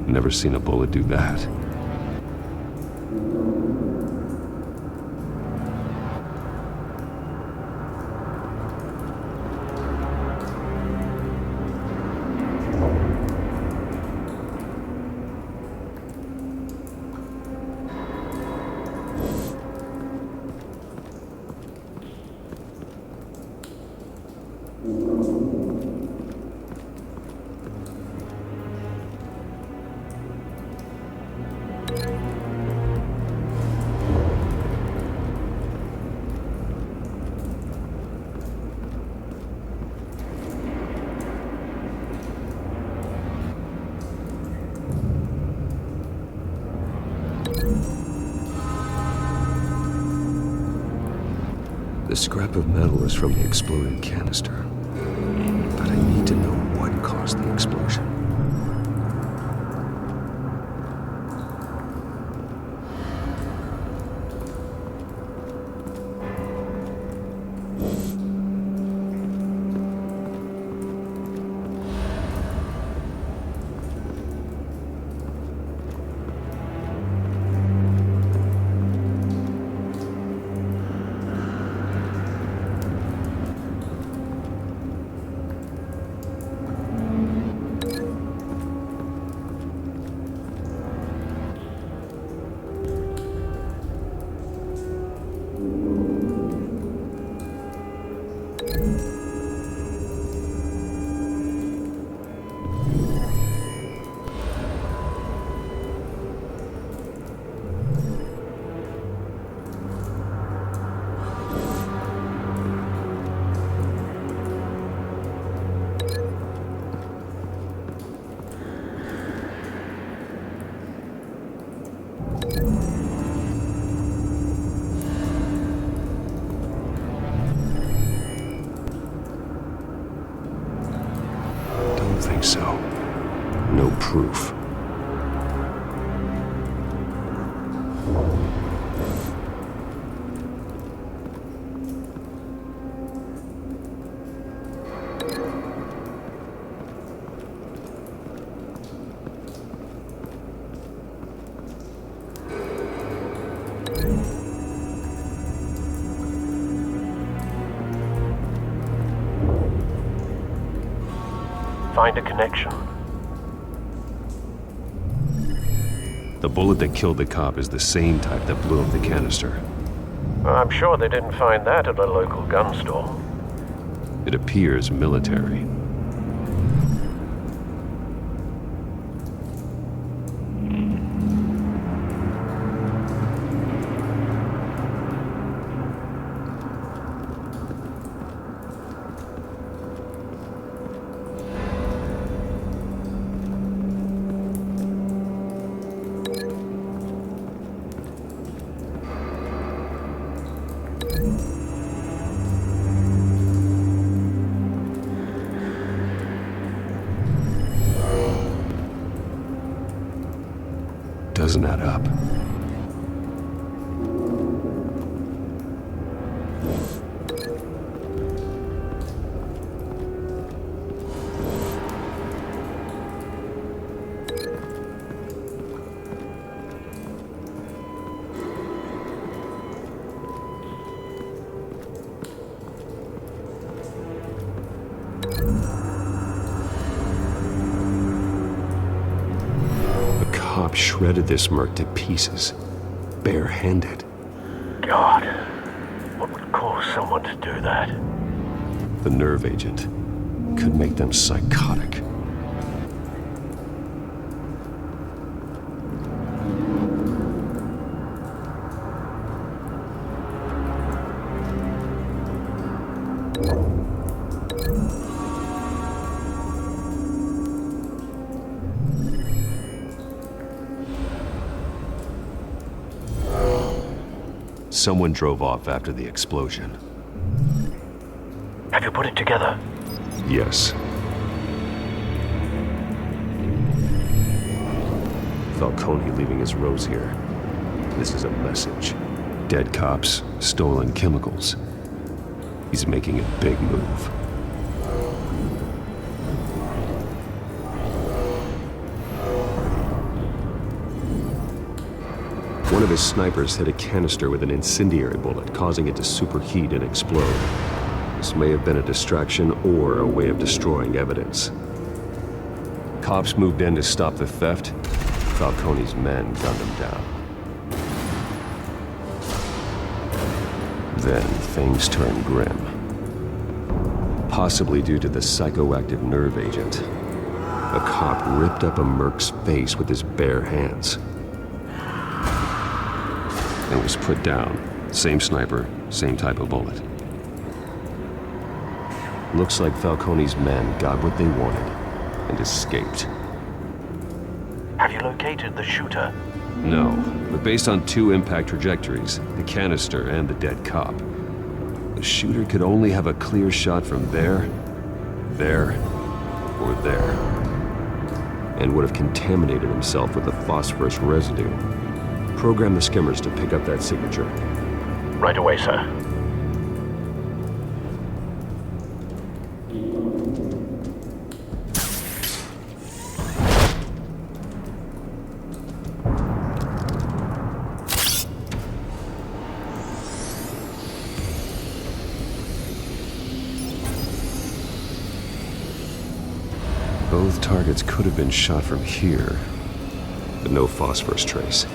Never seen a bullet do that. The scrap of metal is from the exploded canister. But I need to know what caused the explosion. think so. No proof. Find a connection. The bullet that killed the cop is the same type that blew up the canister. I'm sure they didn't find that at a local gun store. It appears military. Doesn't add up. Shredded this merc to pieces, bare-handed. God, what would cause someone to do that? The nerve agent could make them psychotic. Someone drove off after the explosion. Have you put it together? Yes. Falcone leaving his rose here. This is a message. Dead cops, stolen chemicals. He's making a big move. One of his snipers hit a canister with an incendiary bullet, causing it to superheat and explode. This may have been a distraction or a way of destroying evidence. Cops moved in to stop the theft. Falcone's men gunned him down. Then things turned grim. Possibly due to the psychoactive nerve agent. A cop ripped up a merc's face with his bare hands. And was put down. Same sniper, same type of bullet. Looks like Falcone's men got what they wanted and escaped. Have you located the shooter? No, but based on two impact trajectories, the canister and the dead cop, the shooter could only have a clear shot from there, or there, and would have contaminated himself with the phosphorus residue. Program the skimmers to pick up that signature. Right away, sir. Both targets could have been shot from here, but no phosphorus trace.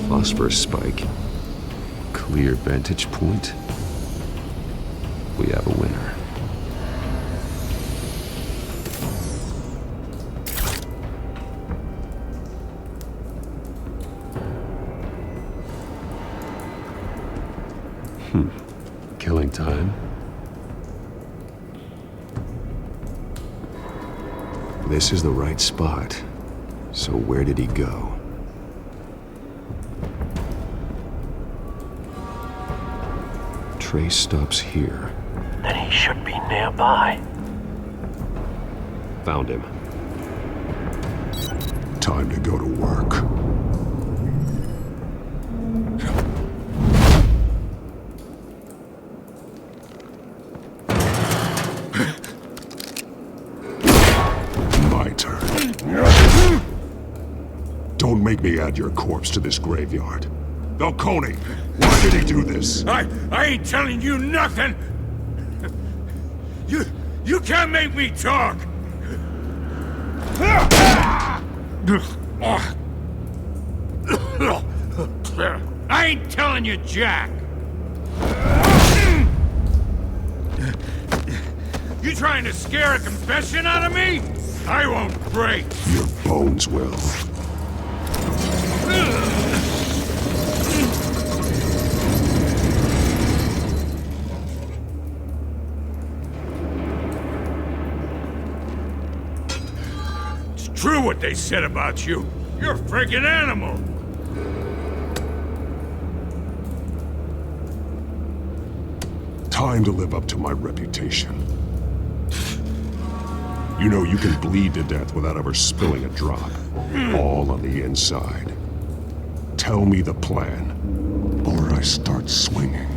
Phosphorus spike. Clear vantage point. We have a winner. Killing time. This is the right spot. So where did he go? Trace stops here. Then he should be nearby. Found him. Time to go to work. My turn. Don't make me add your corpse to this graveyard. Falcone, why did he do this? I ain't telling you nothing! You can't make me talk! I ain't telling you, Jack! You trying to scare a confession out of me? I won't break! Your bones will. It's true what they said about you. You're a freaking animal! Time to live up to my reputation. You know you can bleed to death without ever spilling a drop. All on the inside. Tell me the plan, or I start swinging.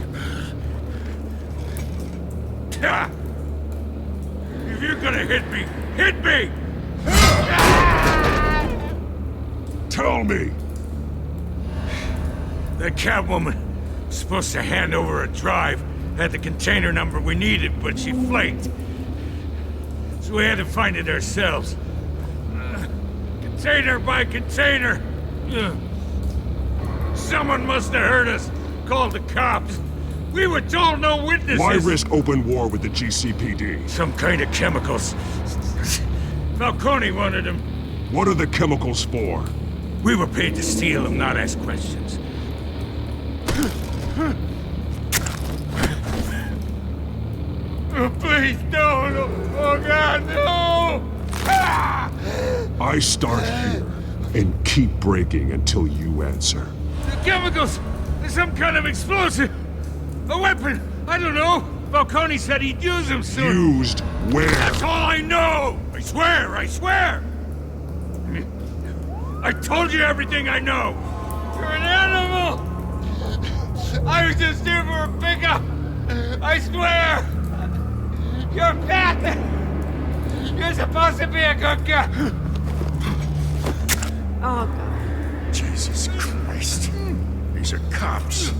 If you're gonna hit me, hit me! Tell me! That Catwoman was supposed to hand over a drive, had the container number we needed, but she flaked. So we had to find it ourselves. Container by container. Someone must have heard us, called the cops. We were told no witnesses. Why risk open war with the GCPD? Some kind of chemicals. Falcone wanted them. What are the chemicals for? We were paid to steal them, not ask questions. Oh, please don't! Oh God, no! Ah! I start here and keep breaking until you answer. The chemicals! There's some kind of explosive! A weapon! I don't know! Falcone said he'd use them soon! Used where? That's all I know! I swear! I swear! I told you everything I know! You're an animal! I was just here for a pickup! I swear! You're Pat! You're supposed to be a good guy! Oh, God. Jesus Christ. These are cops.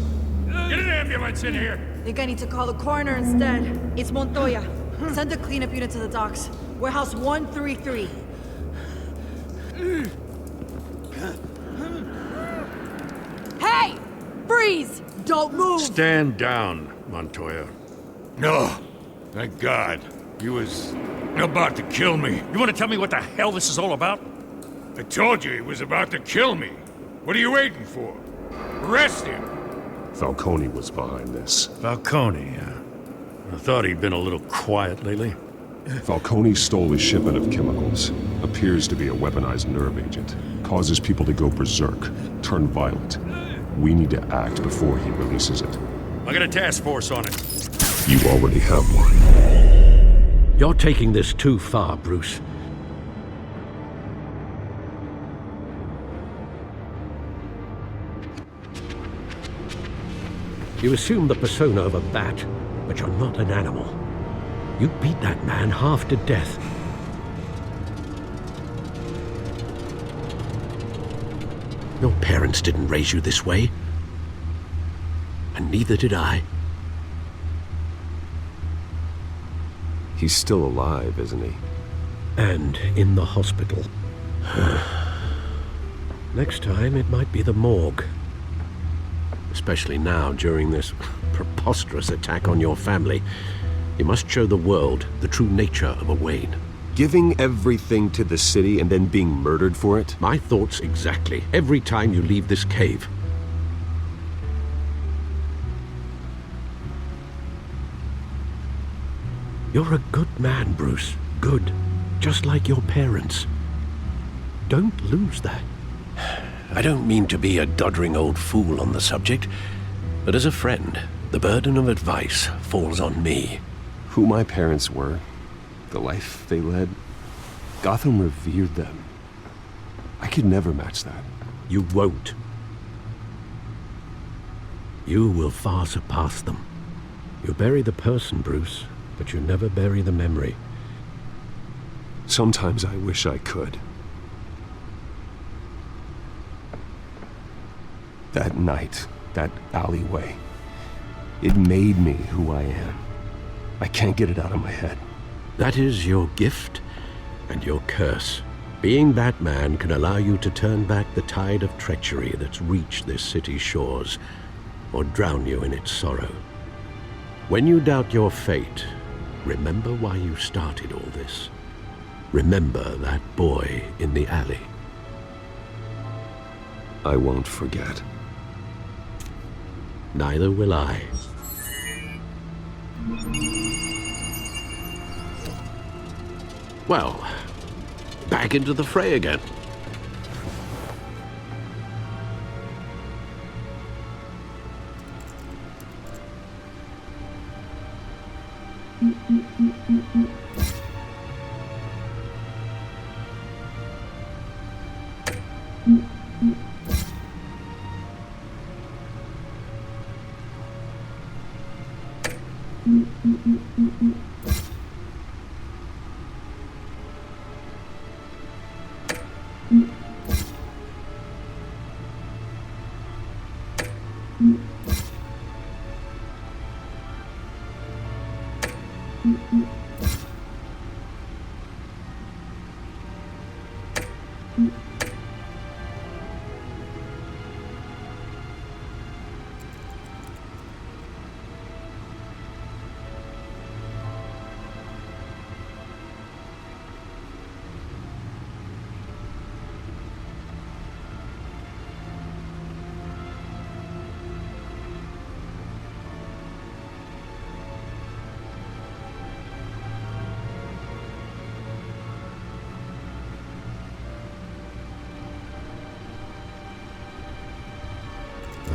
Get an ambulance in here! Think I need to call the coroner instead. It's Montoya. Send a cleanup unit to the docks. Warehouse 133. Hey! Freeze! Don't move! Stand down, Montoya. No. Thank God. He was about to kill me. You want to tell me what the hell this is all about? I told you he was about to kill me. What are you waiting for? Arrest him! Falcone was behind this. Falcone, I thought he'd been a little quiet lately. Falcone stole a shipment of chemicals. Appears to be a weaponized nerve agent. Causes people to go berserk, turn violent. We need to act before he releases it. I got a task force on it. You already have one. You're taking this too far, Bruce. You assume the persona of a bat, but you're not an animal. You beat that man half to death. Your parents didn't raise you this way. And neither did I. He's still alive, isn't he? And in the hospital. Next time, it might be the morgue. Especially now, during this preposterous attack on your family. You must show the world the true nature of a Wayne. Giving everything to the city and then being murdered for it? My thoughts exactly. Every time you leave this cave. You're a good man, Bruce. Good. Just like your parents. Don't lose that. I don't mean to be a doddering old fool on the subject, but as a friend, the burden of advice falls on me. Who my parents were, the life they led, Gotham revered them. I could never match that. You won't. You will far surpass them. You bury the person, Bruce, but you never bury the memory. Sometimes I wish I could. That night, that alleyway, it made me who I am. I can't get it out of my head. That is your gift and your curse. Being Batman can allow you to turn back the tide of treachery that's reached this city's shores, or drown you in its sorrow. When you doubt your fate, remember why you started all this. Remember that boy in the alley. I won't forget. Neither will I. Well, back into the fray again.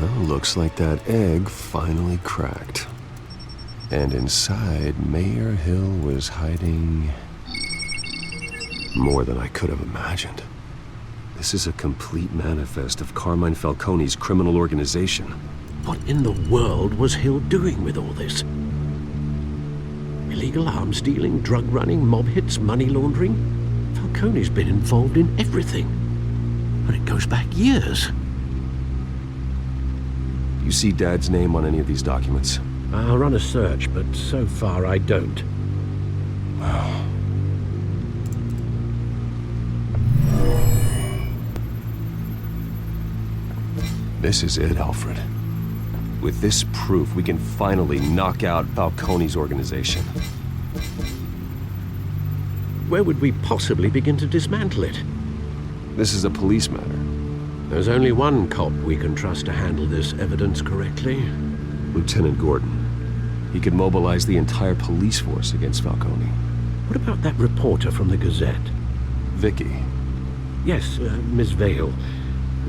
Well, looks like that egg finally cracked. And inside, Mayor Hill was hiding more than I could have imagined. This is a complete manifest of Carmine Falcone's criminal organization. What in the world was Hill doing with all this? Illegal arms dealing, drug running, mob hits, money laundering? Falcone's been involved in everything. And it goes back years. You see Dad's name on any of these documents? I'll run a search, but so far I don't. This is it, Alfred. With this proof, we can finally knock out Falcone's organization. Where would we possibly begin to dismantle it? This is a police matter. There's only one cop we can trust to handle this evidence correctly. Lieutenant Gordon. He could mobilize the entire police force against Falcone. What about that reporter from the Gazette? Vicky. Yes, Miss Vale.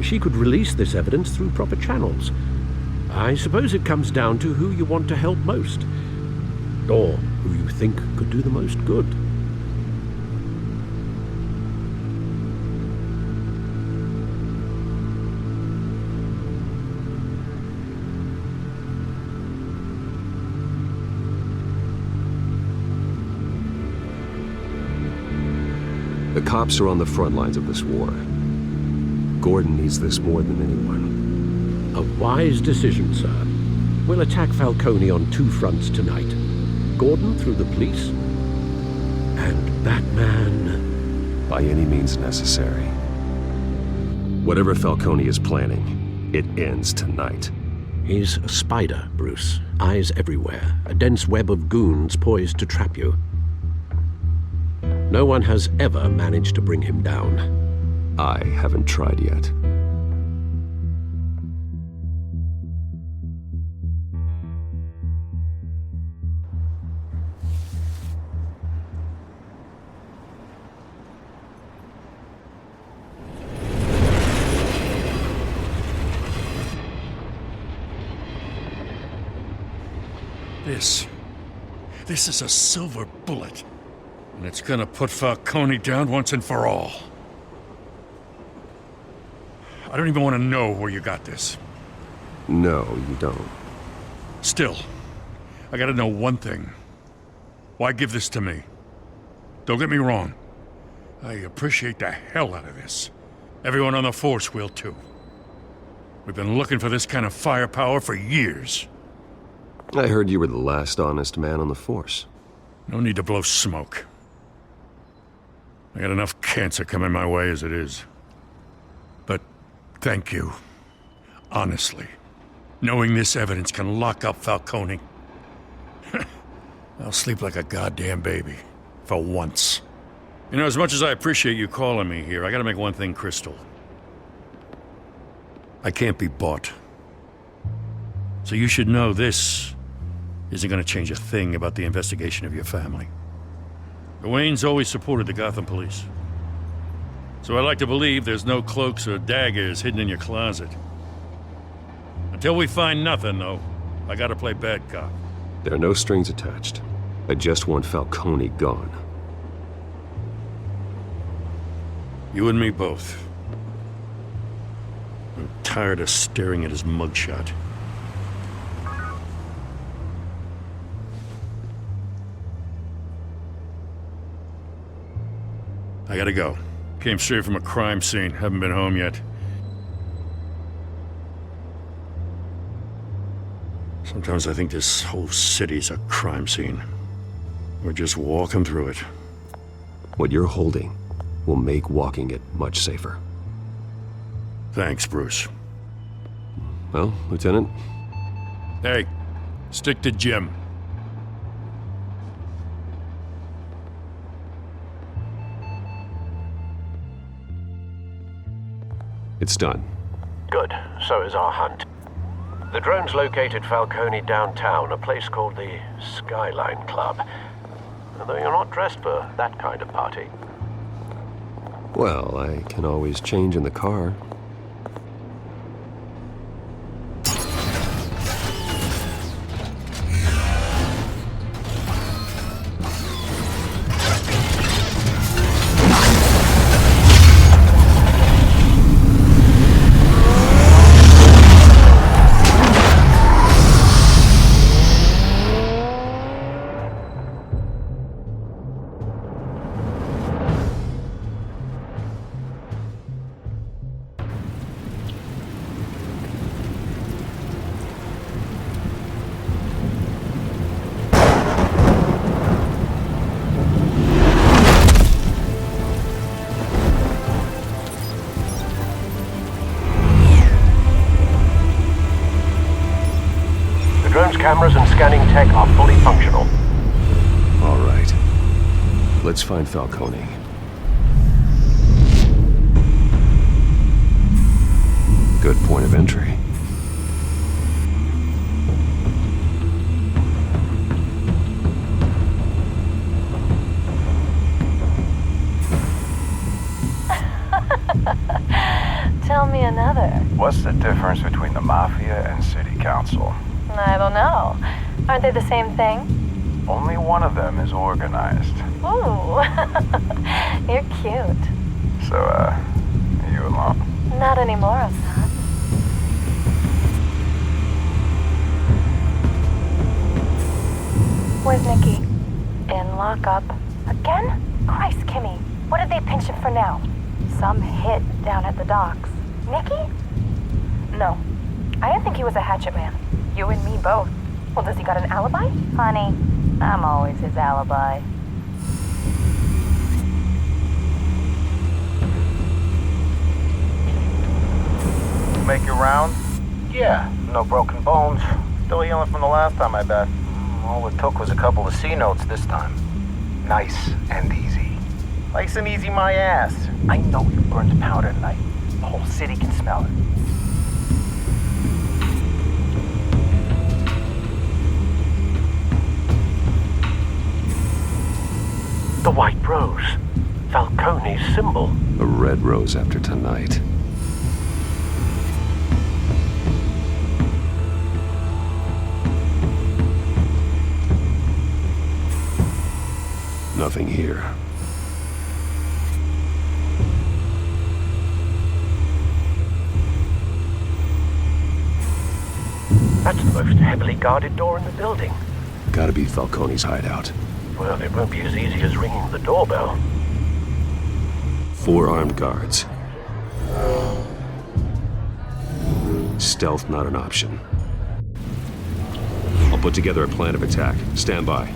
She could release this evidence through proper channels. I suppose it comes down to who you want to help most. Or who you think could do the most good. The cops are on the front lines of this war. Gordon needs this more than anyone. A wise decision, sir. We'll attack Falcone on two fronts tonight. Gordon through the police, and Batman... by any means necessary. Whatever Falcone is planning, it ends tonight. He's a spider, Bruce. Eyes everywhere. A dense web of goons poised to trap you. No one has ever managed to bring him down. I haven't tried yet. This is a silver bullet. And it's gonna put Falcone down once and for all. I don't even want to know where you got this. No, you don't. Still, I gotta know one thing. Why give this to me? Don't get me wrong. I appreciate the hell out of this. Everyone on the Force will too. We've been looking for this kind of firepower for years. I heard you were the last honest man on the Force. No need to blow smoke. I got enough cancer coming my way as it is. But thank you. Honestly. Knowing this evidence can lock up Falcone. I'll sleep like a goddamn baby. For once. You know, as much as I appreciate you calling me here, I gotta make one thing crystal. I can't be bought. So you should know this isn't gonna change a thing about the investigation of your family. The Waynes always supported the Gotham police. So I like to believe there's no cloaks or daggers hidden in your closet. Until we find nothing, though, I gotta play bad cop. There are no strings attached. I just want Falcone gone. You and me both. I'm tired of staring at his mugshot. I gotta go. Came straight from a crime scene. Haven't been home yet. Sometimes I think this whole city's a crime scene. We're just walking through it. What you're holding will make walking it much safer. Thanks, Bruce. Well, Lieutenant? Hey, stick to Jim. It's done. Good. So is our hunt. The drone's located Falcone downtown, a place called the Skyline Club. Although you're not dressed for that kind of party. Well, I can always change in the car. Cameras and scanning tech are fully functional. All right. Let's find Falcone. Good point of entry. Tell me another. What's the difference between the Mafia and City Council? I don't know. Aren't they the same thing? Only one of them is organized. Ooh, you're cute. So, are you alone? Not anymore, I'm not. Where's Nicky? In lockup. Again? Christ, Kimmy. What did they pinch him for now? Some hit down at the docks. Nicky? No. I didn't think he was a hatchet man. You and me both. Well, does he got an alibi? Honey, I'm always his alibi. Make your round? Yeah, no broken bones. Still healing from the last time, I bet. All it took was a couple of C notes this time. Nice and easy. Nice and easy, my ass. I know you burned powder tonight. The whole city can smell it. The white rose. Falcone's symbol. A red rose after tonight. Nothing here. That's the most heavily guarded door in the building. Gotta be Falcone's hideout. Well, it won't be as easy as ringing the doorbell. 4 armed guards. Stealth not an option. I'll put together a plan of attack. Stand by.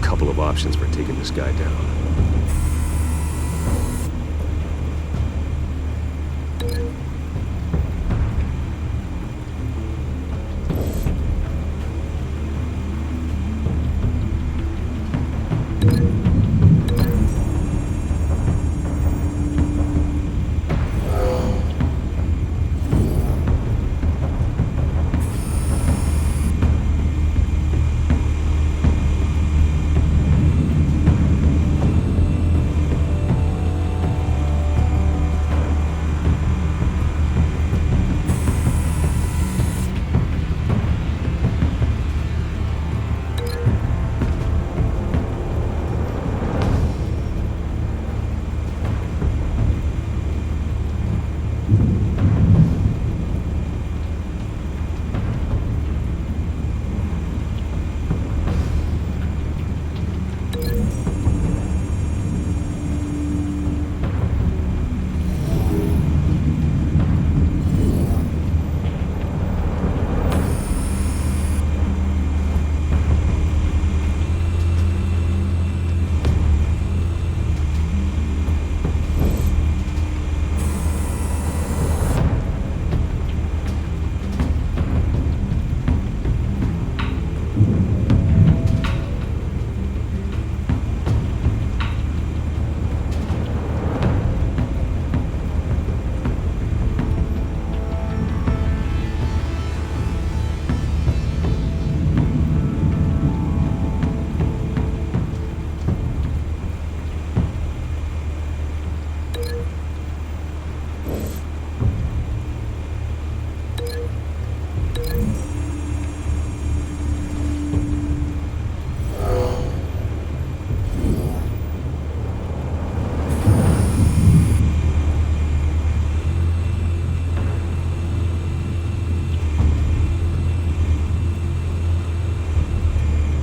Couple of options for taking this guy down.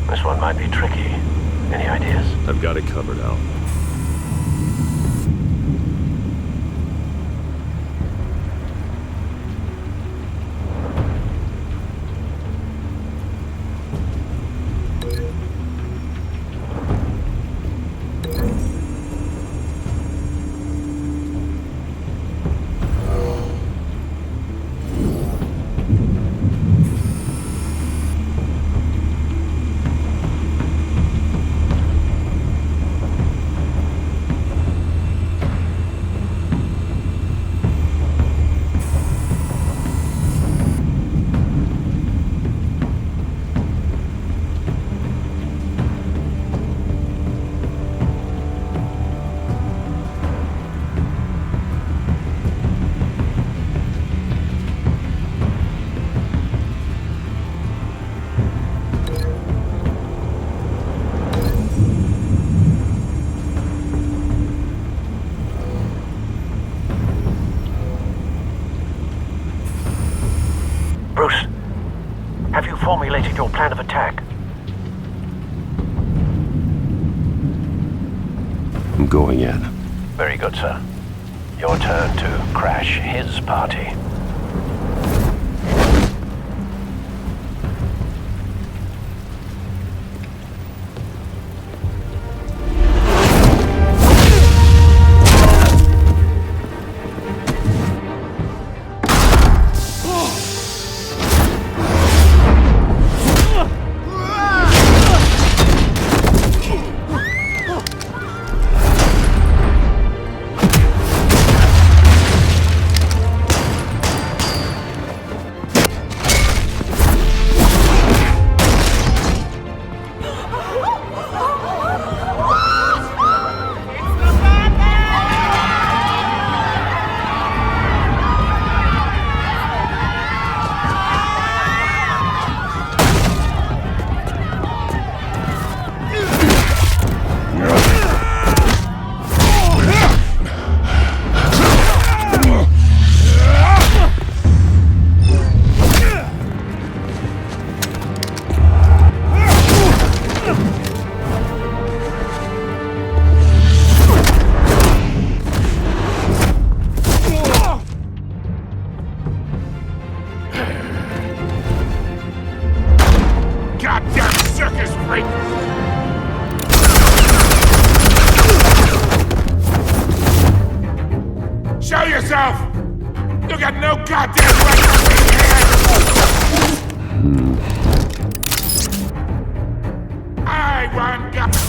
This one might be tricky. Any ideas? I've got it covered, Al. Bruce, have you formulated your plan of attack? I'm going in. Very good, sir. Your turn to crash his party. street! Show yourself! You got no goddamn right to be here! I want Gotham!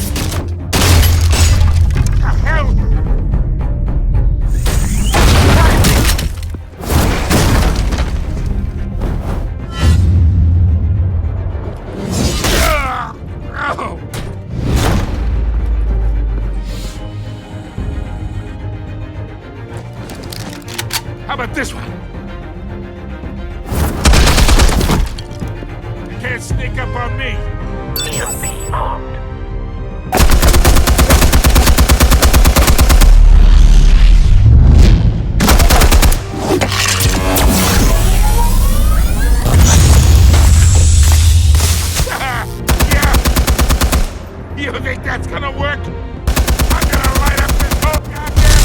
The hell? How about this one? You can't sneak up on me. EMP armed. Yeah. You think that's gonna work? I'm gonna light up this whole goddamn...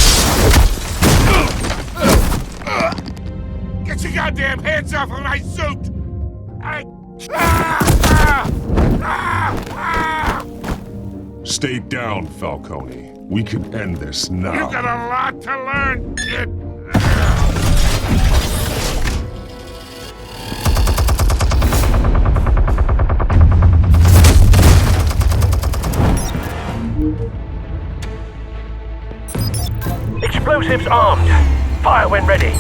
Get your goddamn hands off of my suit! Stay down, Falcone. We can end this now. You got a lot to learn, kid. Explosives armed. Fire when ready.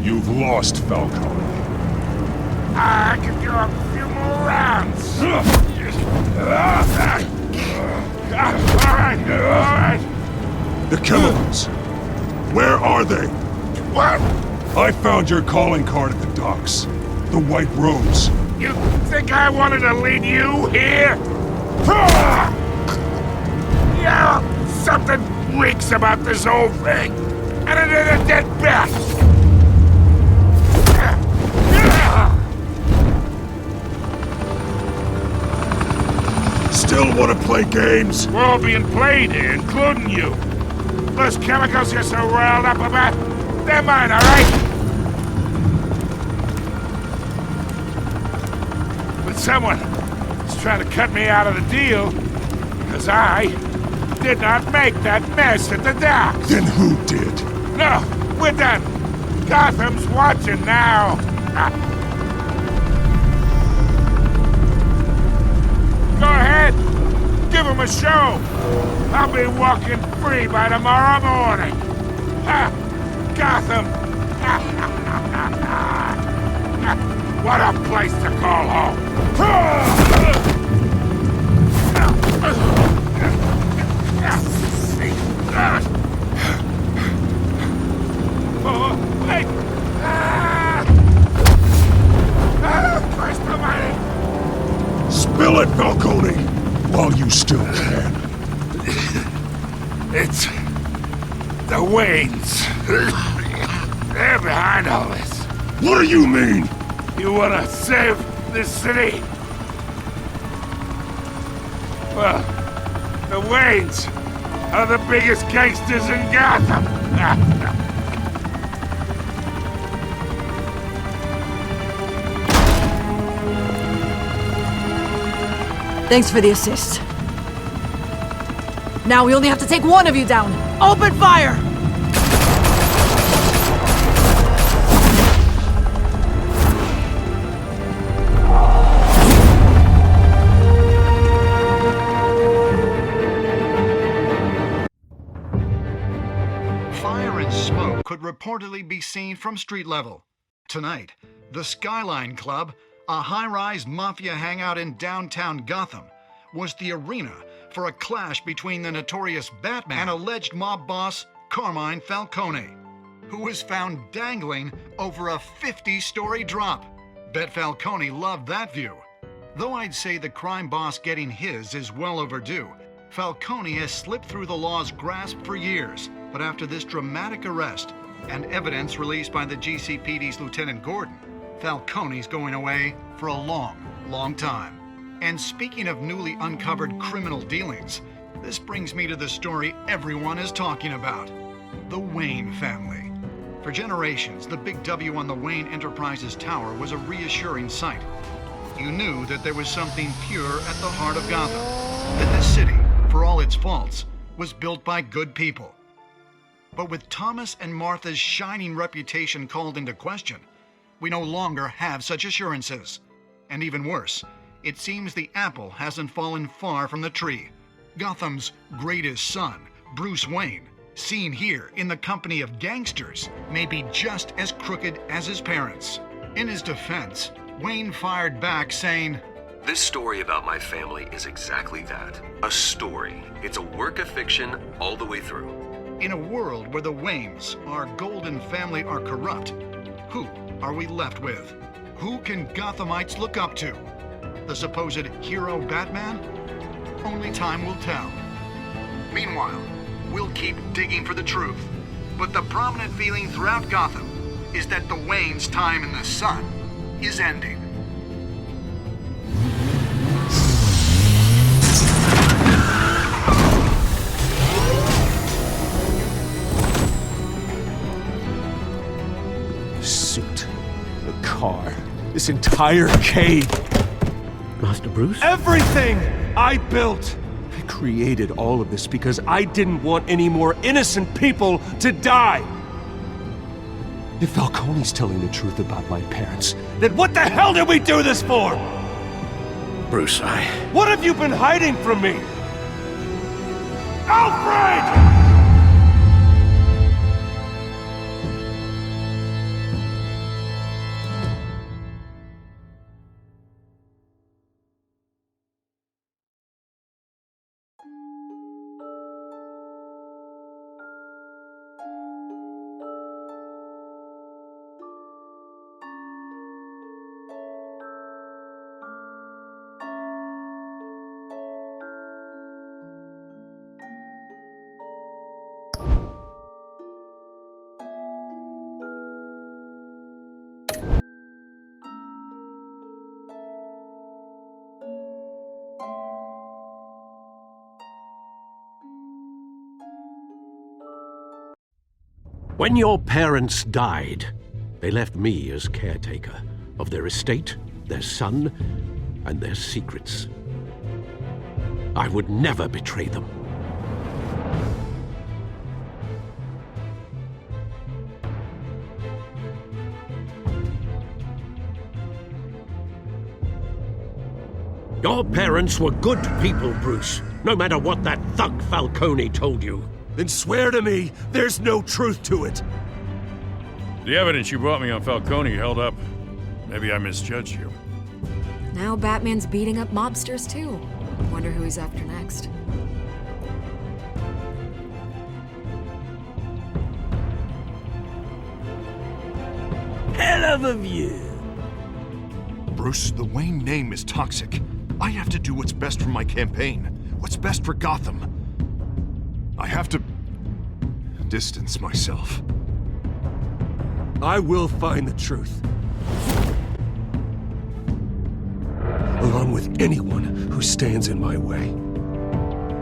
You've lost, Falcone. I could go a few more rounds. All right. The chemicals. Where are they? What? I found your calling card at the docks. The White Rose. You think I wanted to lead you here? Yeah, something reeks about this whole thing. And it is a dead bat. Still want to play games? We're all being played here, including you. Those chemicals you're so riled up about, they're mine, all right? But someone is trying to cut me out of the deal, because I did not make that mess at the docks. Then who did? No, we're done. Gotham's watching now. Go ahead. Give him a show. I'll be walking free by tomorrow morning. Ha! Gotham. What a place to call home. Oh, wait. Christ almighty. Spill it, Falcone, while you still can. It's the Waynes. They're behind all this. What do you mean? You want to save this city? Well, the Waynes are the biggest gangsters in Gotham. Thanks for the assist. Now we only have to take one of you down. Open fire! Fire and smoke could reportedly be seen from street level. Tonight, the Skyline Club, a high-rise mafia hangout in downtown Gotham, was the arena for a clash between the notorious Batman and alleged mob boss Carmine Falcone, who was found dangling over a 50-story drop. Bet Falcone loved that view. Though I'd say the crime boss getting his is well overdue, Falcone has slipped through the law's grasp for years. But after this dramatic arrest and evidence released by the GCPD's Lieutenant Gordon, Falcone's going away for a long, long time. And speaking of newly uncovered criminal dealings, this brings me to the story everyone is talking about: the Wayne family. For generations, the big W on the Wayne Enterprises tower was a reassuring sight. You knew that there was something pure at the heart of Gotham, that this city, for all its faults, was built by good people. But with Thomas and Martha's shining reputation called into question, we no longer have such assurances. And even worse, it seems the apple hasn't fallen far from the tree. Gotham's greatest son, Bruce Wayne, seen here in the company of gangsters, may be just as crooked as his parents. In his defense, Wayne fired back saying, "This story about my family is exactly that. A story. It's a work of fiction all the way through." In a world where the Waynes, our golden family, are corrupt, who are we left with? Who can Gothamites look up to? The supposed hero Batman? Only time will tell. Meanwhile, we'll keep digging for the truth. But the prominent feeling throughout Gotham is that the Waynes' time in the sun is ending. The suit, the car, this entire cave. Master Bruce? Everything I built! I created all of this because I didn't want any more innocent people to die! If Falcone's telling the truth about my parents, then what the hell did we do this for? Bruce, What have you been hiding from me? Alfred! When your parents died, they left me as caretaker of their estate, their son, and their secrets. I would never betray them. Your parents were good people, Bruce, no matter what that thug Falcone told you. Then swear to me there's no truth to it. The evidence you brought me on Falcone held up. Maybe I misjudged you. Now Batman's beating up mobsters too. Wonder who he's after next. Hell of a view. Bruce, the Wayne name is toxic. I have to do what's best for my campaign. What's best for Gotham. I have to distance myself. I will find the truth. Along with anyone who stands in my way.